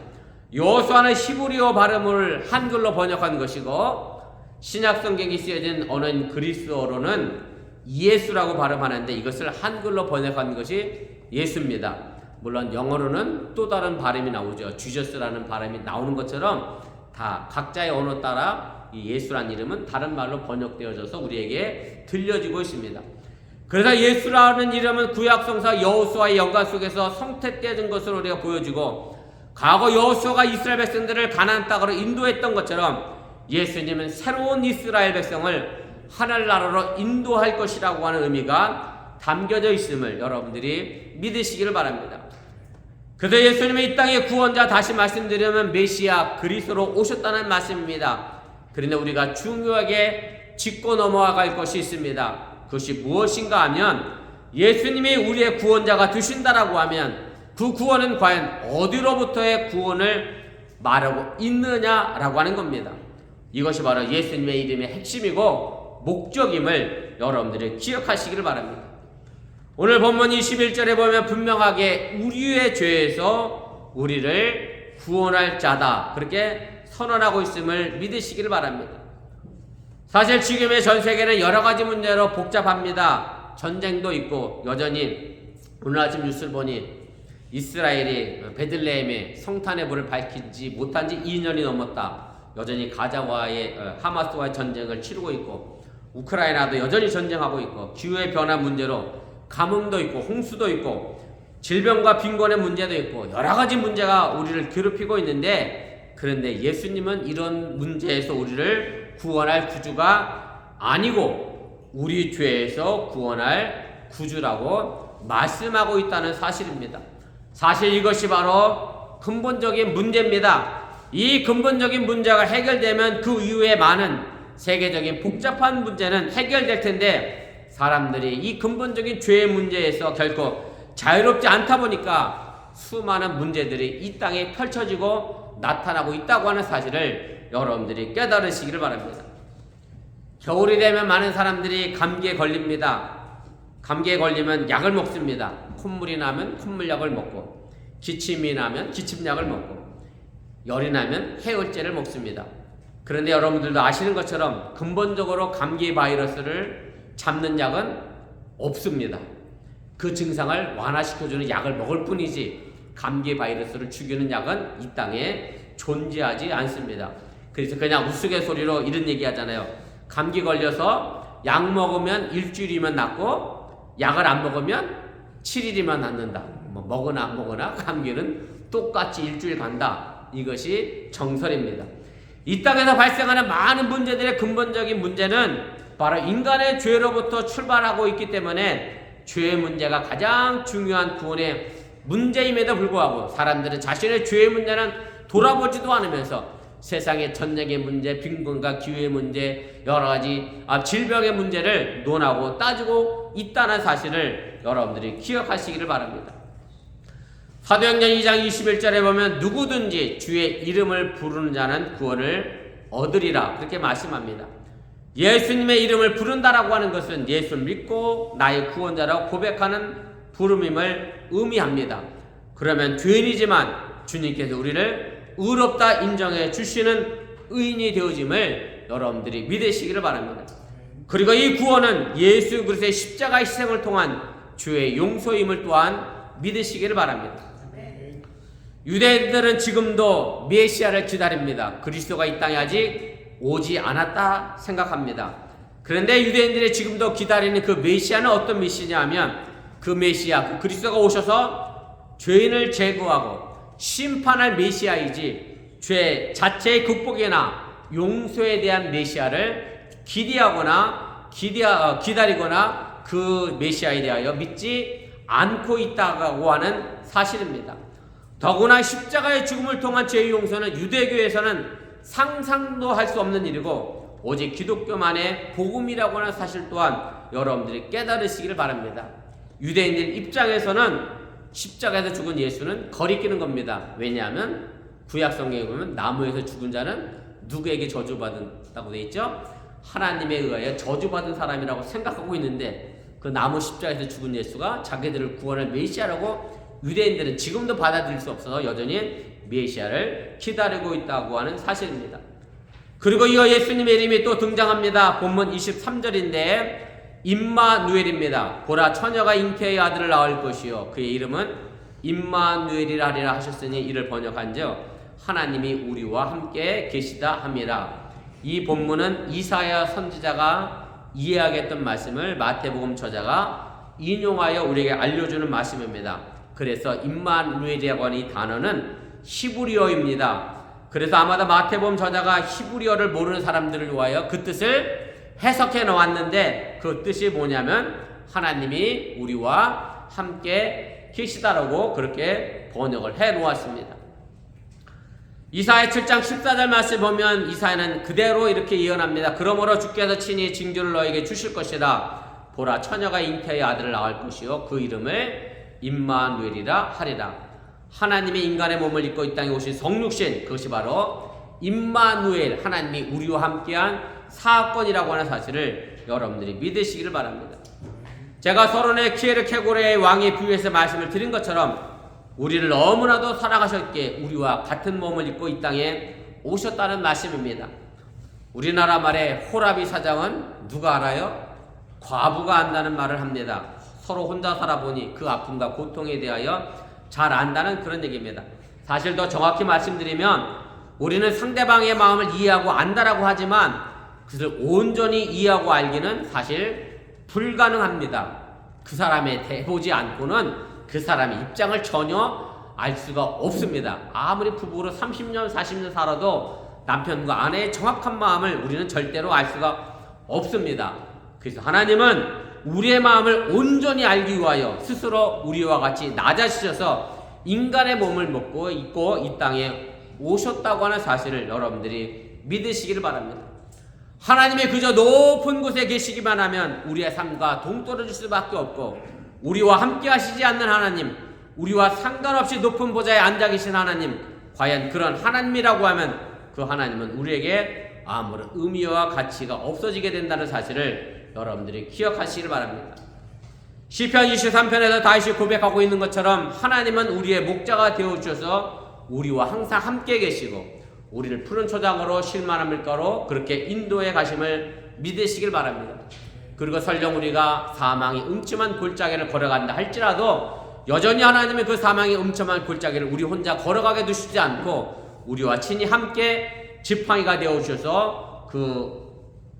여호수아는 히브리어 발음을 한글로 번역한 것이고 신약 성경이 쓰여진 언어인 그리스어로는 예수라고 발음하는데 이것을 한글로 번역한 것이 예수입니다. 물론 영어로는 또 다른 발음이 나오죠. 지저스라는 발음이 나오는 것처럼 다 각자의 언어 따라 이 예수란 이름은 다른 말로 번역되어져서 우리에게 들려지고 있습니다. 그래서 예수라는 이름은 구약 성사 여호수아의 연관 속에서 성택되어진 것으로 우리가 보여지고 과거 여호수아가 이스라엘 백성들을 가나안 땅으로 인도했던 것처럼 예수님은 새로운 이스라엘 백성을 하늘나라로 인도할 것이라고 하는 의미가 담겨져 있음을 여러분들이 믿으시기를 바랍니다. 그래서 예수님은 이 땅의 구원자, 다시 말씀드리면 메시아 그리스도로 오셨다는 말씀입니다. 그런데 우리가 중요하게 짚고 넘어갈 것이 있습니다. 그것이 무엇인가 하면 예수님이 우리의 구원자가 되신다라고 하면 그 구원은 과연 어디로부터의 구원을 말하고 있느냐라고 하는 겁니다. 이것이 바로 예수님의 이름의 핵심이고 목적임을 여러분들이 기억하시기를 바랍니다. 오늘 본문 21절에 보면 분명하게 우리의 죄에서 우리를 구원할 자다 그렇게 선언하고 있음을 믿으시기를 바랍니다. 사실 지금의 전 세계는 여러 가지 문제로 복잡합니다. 전쟁도 있고 여전히 오늘 아침 뉴스를 보니 이스라엘이 베들레헴에 성탄의 불을 밝히지 못한 지 2년이 넘었다. 여전히 가자와의 하마스와의 전쟁을 치르고 있고 우크라이나도 여전히 전쟁하고 있고 기후의 변화 문제로 가뭄도 있고 홍수도 있고 질병과 빈곤의 문제도 있고 여러 가지 문제가 우리를 괴롭히고 있는데 그런데 예수님은 이런 문제에서 우리를 구원할 구주가 아니고 우리 죄에서 구원할 구주라고 말씀하고 있다는 사실입니다. 사실 이것이 바로 근본적인 문제입니다. 이 근본적인 문제가 해결되면 그 이후에 많은 세계적인 복잡한 문제는 해결될 텐데 사람들이 이 근본적인 죄의 문제에서 결코 자유롭지 않다 보니까 수많은 문제들이 이 땅에 펼쳐지고 나타나고 있다고 하는 사실을 여러분들이 깨달으시기를 바랍니다. 겨울이 되면 많은 사람들이 감기에 걸립니다. 감기에 걸리면 약을 먹습니다. 콧물이 나면 콧물약을 먹고 기침이 나면 기침약을 먹고 열이 나면 해열제를 먹습니다. 그런데 여러분들도 아시는 것처럼 근본적으로 감기 바이러스를 잡는 약은 없습니다. 그 증상을 완화시켜주는 약을 먹을 뿐이지 감기 바이러스를 죽이는 약은 이 땅에 존재하지 않습니다. 그래서 그냥 우스갯소리로 이런 얘기 하잖아요. 감기 걸려서 약 먹으면 일주일이면 낫고 약을 안 먹으면 7일이면 낫는다. 뭐 먹으나 안 먹으나 감기는 똑같이 일주일 간다. 이것이 정설입니다. 이 땅에서 발생하는 많은 문제들의 근본적인 문제는 바로 인간의 죄로부터 출발하고 있기 때문에 죄의 문제가 가장 중요한 구원의 문제임에도 불구하고 사람들은 자신의 죄의 문제는 돌아보지도 않으면서 세상의 전쟁의 문제, 빈곤과 기후의 문제, 여러 가지 질병의 문제를 논하고 따지고 있다는 사실을 여러분들이 기억하시기를 바랍니다. 사도행전 2장 21절에 보면 누구든지 주의 이름을 부르는 자는 구원을 얻으리라 그렇게 말씀합니다. 예수님의 이름을 부른다라고 하는 것은 예수를 믿고 나의 구원자라고 고백하는 부름임을 의미합니다. 그러면 죄인이지만 주님께서 우리를 의롭다 인정해 주시는 의인이 되어짐을 여러분들이 믿으시기를 바랍니다. 그리고 이 구원은 예수 그리스도의 십자가의 희생을 통한 죄의 용서임을 또한 믿으시기를 바랍니다. 유대인들은 지금도 메시아를 기다립니다. 그리스도가 이 땅에 아직 오지 않았다 생각합니다. 그런데 유대인들이 지금도 기다리는 그 메시아는 어떤 메시아냐 하면 그 메시아, 그 그리스도가 오셔서 죄인을 제거하고 심판할 메시아이지 죄 자체의 극복이나 용서에 대한 메시아를 기대하거나 기다리거나 그 메시아에 대하여 믿지 않고 있다고 하는 사실입니다. 더구나 십자가의 죽음을 통한 죄의 용서는 유대교에서는 상상도 할 수 없는 일이고 오직 기독교만의 복음이라고 하는 사실 또한 여러분들이 깨달으시기를 바랍니다. 유대인들 입장에서는 십자가에서 죽은 예수는 거리끼는 겁니다. 왜냐하면 구약성경에 보면 나무에서 죽은 자는 누구에게 저주받았다고 되어 있죠? 하나님에 의하여 저주받은 사람이라고 생각하고 있는데 그 나무 십자가에서 죽은 예수가 자기들을 구원할 메시아라고 유대인들은 지금도 받아들일 수 없어서 여전히 메시아를 기다리고 있다고 하는 사실입니다. 그리고 이어 예수님의 이름이 또 등장합니다. 본문 23절인데 임마누엘입니다. 보라 처녀가 잉태의 아들을 낳을 것이요 그의 이름은 임마누엘이라 하리라 하셨으니 이를 번역한즉 하나님이 우리와 함께 계시다 함이라. 이 본문은 이사야 선지자가 이해하겠던 말씀을 마태복음 저자가 인용하여 우리에게 알려주는 말씀입니다. 그래서 임마누엘이라고 하는 이 단어는 히브리어입니다. 그래서 아마도 마태복음 저자가 히브리어를 모르는 사람들을 위하여 그 뜻을 해석해 놓았는데 그 뜻이 뭐냐면 하나님이 우리와 함께 계시다라고 그렇게 번역을 해 놓았습니다. 이사야 7장 14절 말씀 보면 이사야는 그대로 이렇게 예언합니다. 그러므로 주께서 친히 징조를 너에게 주실 것이라. 보라 처녀가 잉태의 아들을 낳을 것이요 그 이름을 임마누엘이라 하리라. 하나님이 인간의 몸을 입고 이 땅에 오신 성육신 그것이 바로 임마누엘 하나님이 우리와 함께한 사건이라고 하는 사실을 여러분들이 믿으시기를 바랍니다. 제가 서론의 키에르케고르의 왕의 비유에서 말씀을 드린 것처럼 우리를 너무나도 사랑하셨기에 우리와 같은 몸을 입고 이 땅에 오셨다는 말씀입니다. 우리나라 말에 호라비 사장은 누가 알아요? 과부가 안다는 말을 합니다. 서로 혼자 살아보니 그 아픔과 고통에 대하여 잘 안다는 그런 얘기입니다. 사실 더 정확히 말씀드리면 우리는 상대방의 마음을 이해하고 안다라고 하지만 그것을 온전히 이해하고 알기는 사실 불가능합니다. 그 사람에 대보지 않고는 그 사람의 입장을 전혀 알 수가 없습니다. 아무리 부부로 30년 40년 살아도 남편과 아내의 정확한 마음을 우리는 절대로 알 수가 없습니다. 그래서 하나님은 우리의 마음을 온전히 알기 위하여 스스로 우리와 같이 낮아지셔서 인간의 몸을 먹고 입고 이 땅에 오셨다고 하는 사실을 여러분들이 믿으시기를 바랍니다. 하나님이 그저 높은 곳에 계시기만 하면 우리의 삶과 동떨어질 수밖에 없고 우리와 함께 하시지 않는 하나님, 우리와 상관없이 높은 보좌에 앉아 계신 하나님, 과연 그런 하나님이라고 하면 그 하나님은 우리에게 아무런 의미와 가치가 없어지게 된다는 사실을 여러분들이 기억하시기를 바랍니다. 시편 23편에서 다윗이 고백하고 있는 것처럼 하나님은 우리의 목자가 되어주셔서 우리와 항상 함께 계시고 우리를 푸른 초장으로 실만한 물가로 그렇게 인도해 가심을 믿으시길 바랍니다. 그리고 설령 우리가 사망이 음침한 골짜기를 걸어간다 할지라도 여전히 하나님은 그 사망이 음침한 골짜기를 우리 혼자 걸어가게 두시지 않고 우리와 친히 함께 지팡이가 되어주셔서 그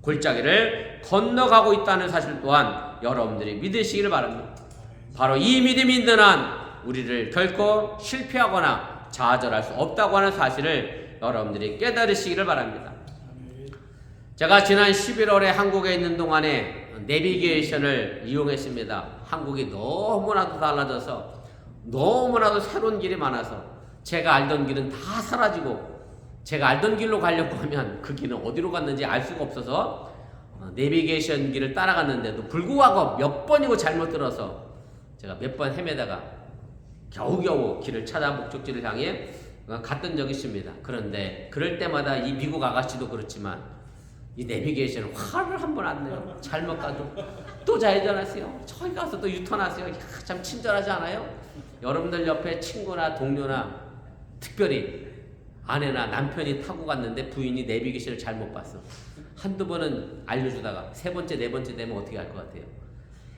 골짜기를 건너가고 있다는 사실 또한 여러분들이 믿으시기를 바랍니다. 바로 이 믿음이 있는 한 우리를 결코 실패하거나 좌절할 수 없다고 하는 사실을 여러분들이 깨달으시기를 바랍니다. 제가 지난 11월에 한국에 있는 동안에 내비게이션을 이용했습니다. 한국이 너무나도 달라져서 너무나도 새로운 길이 많아서 제가 알던 길은 다 사라지고 제가 알던 길로 가려고 하면 그 길은 어디로 갔는지 알 수가 없어서 내비게이션 길을 따라갔는데도 불구하고 몇 번이고 잘못 들어서 제가 몇 번 헤매다가 겨우겨우 길을 찾아 목적지를 향해 갔던 적이 있습니다. 그런데 그럴 때마다 이 미국 아가씨도 그렇지만 이 내비게이션은 화를 한 번 안 내요. 잘못 가도 또 좌회전하세요. 저기 가서 또 유턴하세요. 야, 참 친절하지 않아요? 여러분들 옆에 친구나 동료나 특별히 아내나 남편이 타고 갔는데 부인이 내비게이션을 잘못 봤어. 한두 번은 알려주다가 세 번째 네 번째 되면 어떻게 할 것 같아요?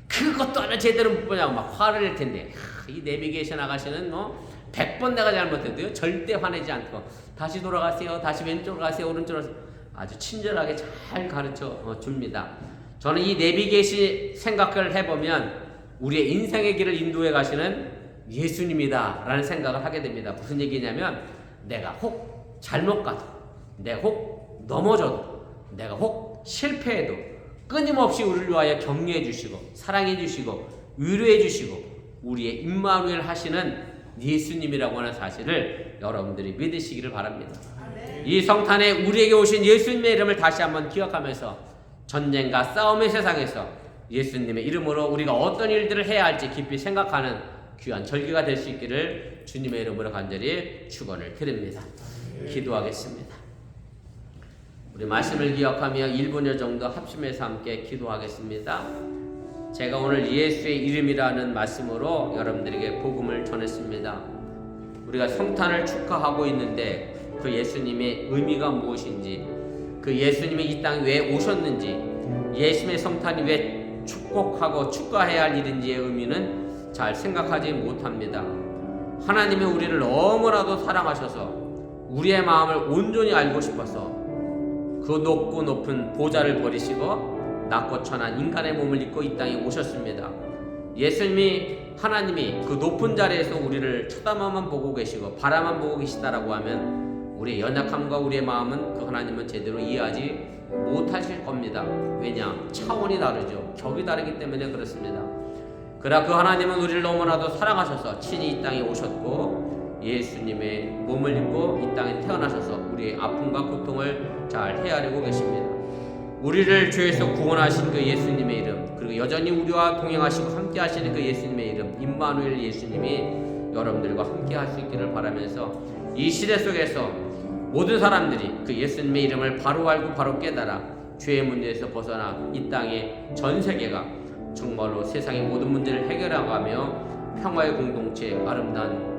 그것도 하나 제대로 못 보냐고 막 화를 낼 텐데 이 내비게이션 아가씨는 뭐 100번 내가 잘못해도요 절대 화내지 않고 다시 돌아가세요. 다시 왼쪽으로 가세요. 오른쪽으로 가세요. 아주 친절하게 잘 가르쳐 줍니다. 저는 이 내비게이션 생각을 해보면 우리의 인생의 길을 인도해 가시는 예수님이다 라는 생각을 하게 됩니다. 무슨 얘기냐면 내가 혹 잘못 가도 내가 혹 넘어져도 내가 혹 실패해도 끊임없이 우리를 위하여 격려해 주시고 사랑해 주시고 위로해 주시고 우리의 임마누엘 하시는 예수님이라고 하는 사실을 여러분들이 믿으시기를 바랍니다. 이 성탄에 우리에게 오신 예수님의 이름을 다시 한번 기억하면서 전쟁과 싸움의 세상에서 예수님의 이름으로 우리가 어떤 일들을 해야 할지 깊이 생각하는 귀한 절기가 될 수 있기를 주님의 이름으로 간절히 축원을 드립니다. 기도하겠습니다. 우리 말씀을 기억하며 1분여 정도 합심해서 함께 기도하겠습니다. 제가 오늘 예수의 이름이라는 말씀으로 여러분들에게 복음을 전했습니다. 우리가 성탄을 축하하고 있는데 그 예수님의 의미가 무엇인지, 그 예수님이 이 땅에 왜 오셨는지, 예수님의 성탄이 왜 축복하고 축하해야 할 일인지의 의미는 잘 생각하지 못합니다. 하나님이 우리를 너무나도 사랑하셔서 우리의 마음을 온전히 알고 싶어서 그 높고 높은 보좌를 버리시고 낮고 천한 인간의 몸을 입고 이 땅에 오셨습니다. 예수님이 하나님이 그 높은 자리에서 우리를 쳐다만 보고 계시고 바라만 보고 계시다라고 하면 우리의 연약함과 우리의 마음은 그 하나님은 제대로 이해하지 못하실 겁니다. 왜냐? 차원이 다르죠. 격이 다르기 때문에 그렇습니다. 그러나 그 하나님은 우리를 너무나도 사랑하셔서 친히 이 땅에 오셨고 예수님의 몸을 입고 이 땅에 태어나셔서 우리의 아픔과 고통을 잘 헤아리고 계십니다. 우리를 죄에서 구원하신 그 예수님의 이름, 그리고 여전히 우리와 동행하시고 함께 하시는 그 예수님의 이름, 임마누엘 예수님이 여러분들과 함께 할 수 있기를 바라면서 이 시대 속에서 모든 사람들이 그 예수님의 이름을 바로 알고 바로 깨달아 죄의 문제에서 벗어나 이 땅의 전 세계가 정말로 세상의 모든 문제를 해결하가며 평화의 공동체, 아름다운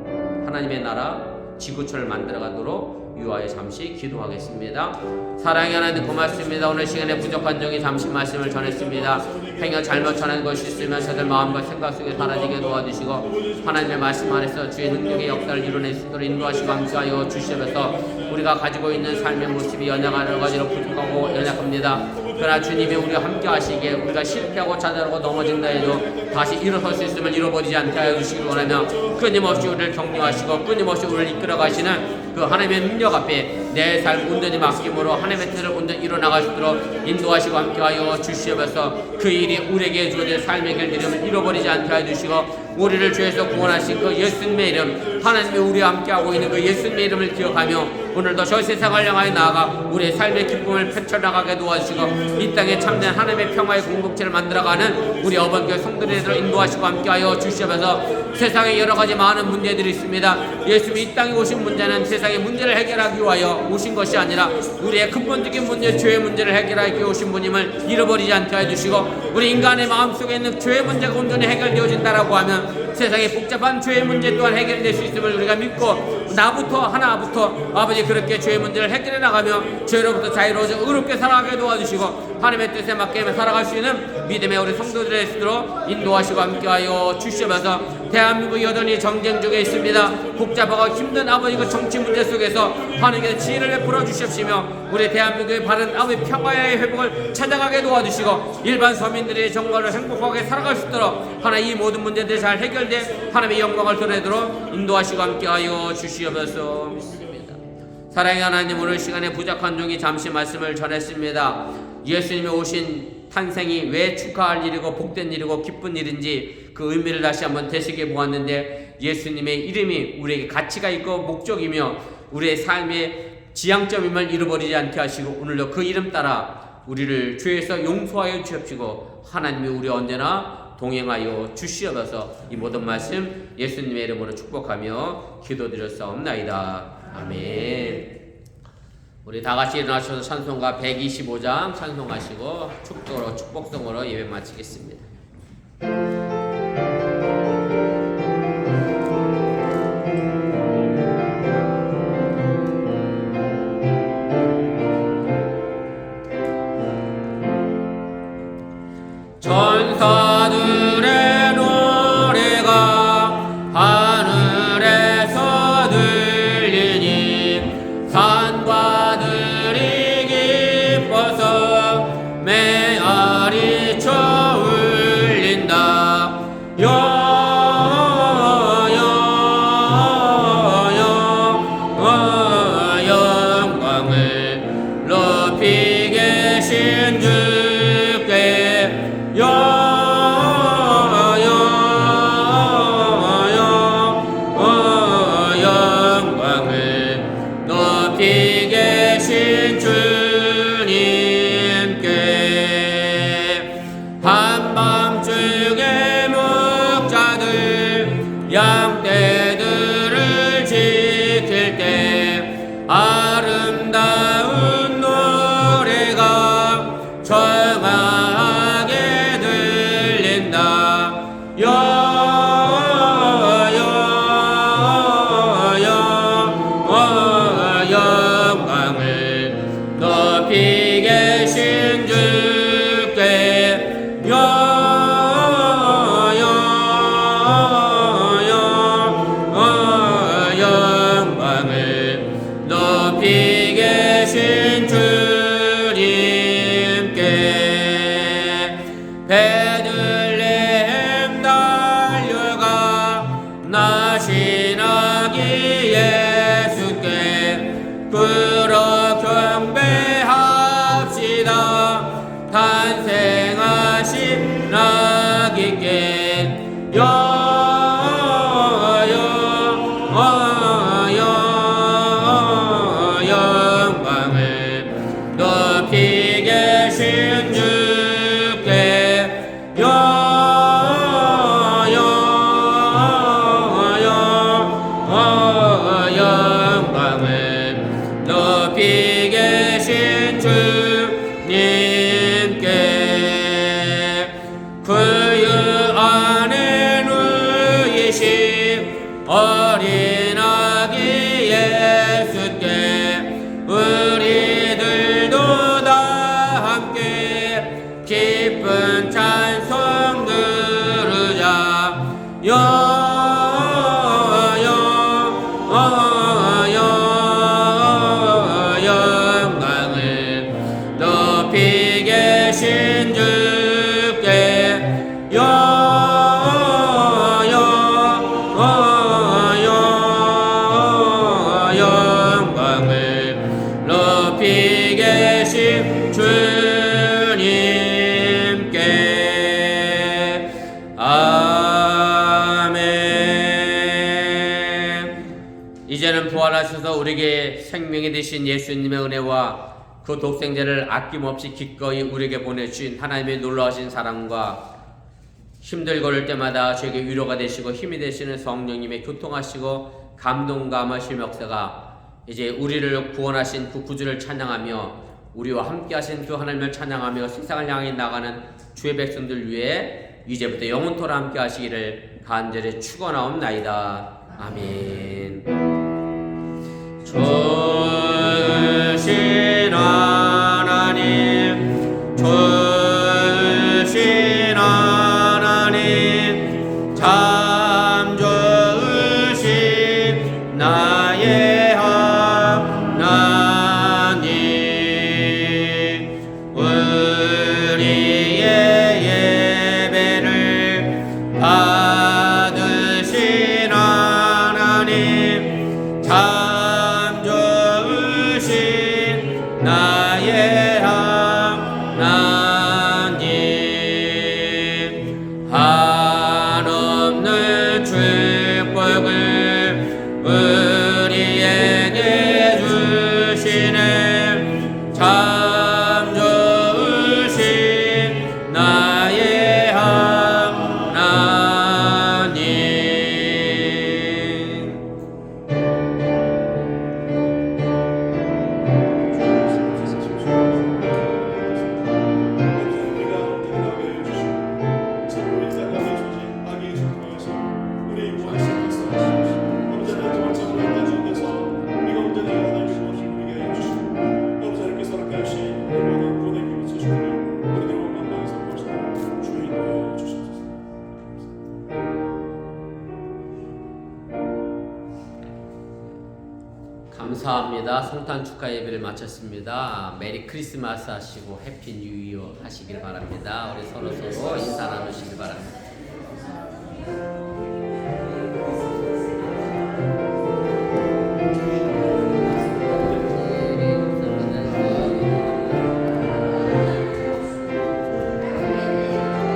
하나님의 나라 지구촌을 만들어가도록 유하여 잠시 기도하겠습니다. 사랑의 하나님 고맙습니다. 오늘 시간에 부족한 점이 잠시 말씀을 전했습니다. 행여 잘못 전한 것이 있으면 저들 마음과 생각 속에 사라지게 도와주시고 하나님의 말씀 안에서 주의 능력의 역사를 이뤄낼 수 있도록 인도하시고 함께하여 주시면서 우리가 가지고 있는 삶의 모습이 여러 가지로 부족하고 연약합니다. 그러나 주님이 우리와 함께 하시기에 우리가 실패하고 좌절하고 넘어진다 해도 다시 일어설 수 있음을 잃어버리지 않게 하여 주시기 원하며 끊임없이 우리를 격려하시고 끊임없이 우리를 이끌어 가시는 그 하나님의 능력 앞에 내 삶 온전히 맡김으로 하나님의 뜻을 온전히 이뤄나갈 수 있도록 인도하시고 함께하여 주시면서 그 일이 우리에게 주어질 삶의 길들임을 잃어버리지 않게 하여 주시고 우리를 죄에서 구원하신 그 예수님의 이름, 하나님이 우리와 함께하고 있는 그 예수님의 이름을 기억하며 오늘도 저 세상을 향하여 나아가 우리의 삶의 기쁨을 펼쳐나가게 도와주시고 이 땅에 참된 하나님의 평화의 공동체를 만들어가는 우리 어번교회 성도들을 인도하시고 함께하여 주시면서 세상에 여러가지 많은 문제들이 있습니다. 예수님이 이 땅에 오신 문제는 세상의 문제를 해결하기 위하여 오신 것이 아니라 우리의 근본적인 문제, 죄의 문제를 해결하기 위해 오신 분임을 잃어버리지 않게 해주시고 우리 인간의 마음속에 있는 죄의 문제가 온전히 해결되어진다라고 하면 세상의 복잡한 죄의 문제 또한 해결될 수 있음을 우리가 믿고 나부터 하나부터 아버지 그렇게 죄의 문제를 해결해 나가며 죄로부터 자유로워져 의롭게 살아가게 도와주시고 하나님의 뜻에 맞게 살아갈 수 있는 믿음의 우리 성도들의 수로 인도하시고 함께하여 주시면서 대한민국 여전히 전쟁 중에 있습니다. 복잡하고 힘든 아버지 그 정치 문제 속에서 하나님께서 지혜를 베풀어 주십시며 우리 대한민국의 바른 아버지 평화의 회복을 찾아가게 도와주시고 일반 서민들이 정말로 행복하게 살아갈 수 있도록 하나님 이 모든 문제들이 잘 해결돼 하나님의 영광을 드러내도록 인도하시고 함께하여 주시옵소서 믿습니다. 사랑의 하나님, 오늘 시간에 부족한 종이 잠시 말씀을 전했습니다. 예수님이 오신 탄생이 왜 축하할 일이고 복된 일이고 기쁜 일인지 그 의미를 다시 한번 되새겨 보았는데 예수님의 이름이 우리에게 가치가 있고 목적이며 우리의 삶의 지향점임을 잃어버리지 않게 하시고 오늘도 그 이름 따라 우리를 죄에서 용서하여 주옵시고 하나님이 우리 언제나 동행하여 주시옵소서. 이 모든 말씀 예수님의 이름으로 축복하며 기도드렸사옵나이다. 아멘. 우리 다 같이 일어나셔서 찬송가 125장 찬송하시고 축복성으로 예배 마치겠습니다. 천사들의 노래가 하늘에서 들리니 산과 들이 기뻐서 메아리 쳐 울린다. 영광을 높이 계신 주께 높이 계신 주께 영광을 높이 계신 주님께 베들레헴 달려가 나신 아기 예수께 부러 경배합시다. 탄생하신 아기께 영광을 높이 계신 주께 영광을 높이 계신 주님께 구유 안에 누이신 어린 아기 예수께 우리들도 다 함께 기쁜 찬송 들으자. 영광을 높이 계신 주께 영광을 높이 계신 주님께 아멘. 이제는 부활하셔서 우리에게 생명이 되신 예수님의 은혜와 그 독생자를 아낌없이 기꺼이 우리에게 보내주신 하나님의 놀라우신 사랑과 힘들고 어릴 때마다 저에게 위로가 되시고 힘이 되시는 성령님의 교통하시고 감동감하신 역사가 이제 우리를 구원하신 그 구주를 찬양하며 우리와 함께 하신 그 하나님을 찬양하며 세상을 향해 나가는 주의 백성들 위해 이제부터 영원토록 함께 하시기를 간절히 축원하옵나이다. 아멘. 좋으신 하나님, 좋으신 하나님, 참 좋으신 나의 하나님, 우리의 예배를 받으신 하나님, 참 좋으신 나의 하나님, 한없는 축복을 우리에게 주시네. 참 좋으신 나의 하나님. 감사합니다. 성탄 축하 예배를 마쳤습니다. 메리 크리스마스 하시고 해피 뉴 이어 하시길 바랍니다. 우리 서로 인사 나누시길 바랍니다.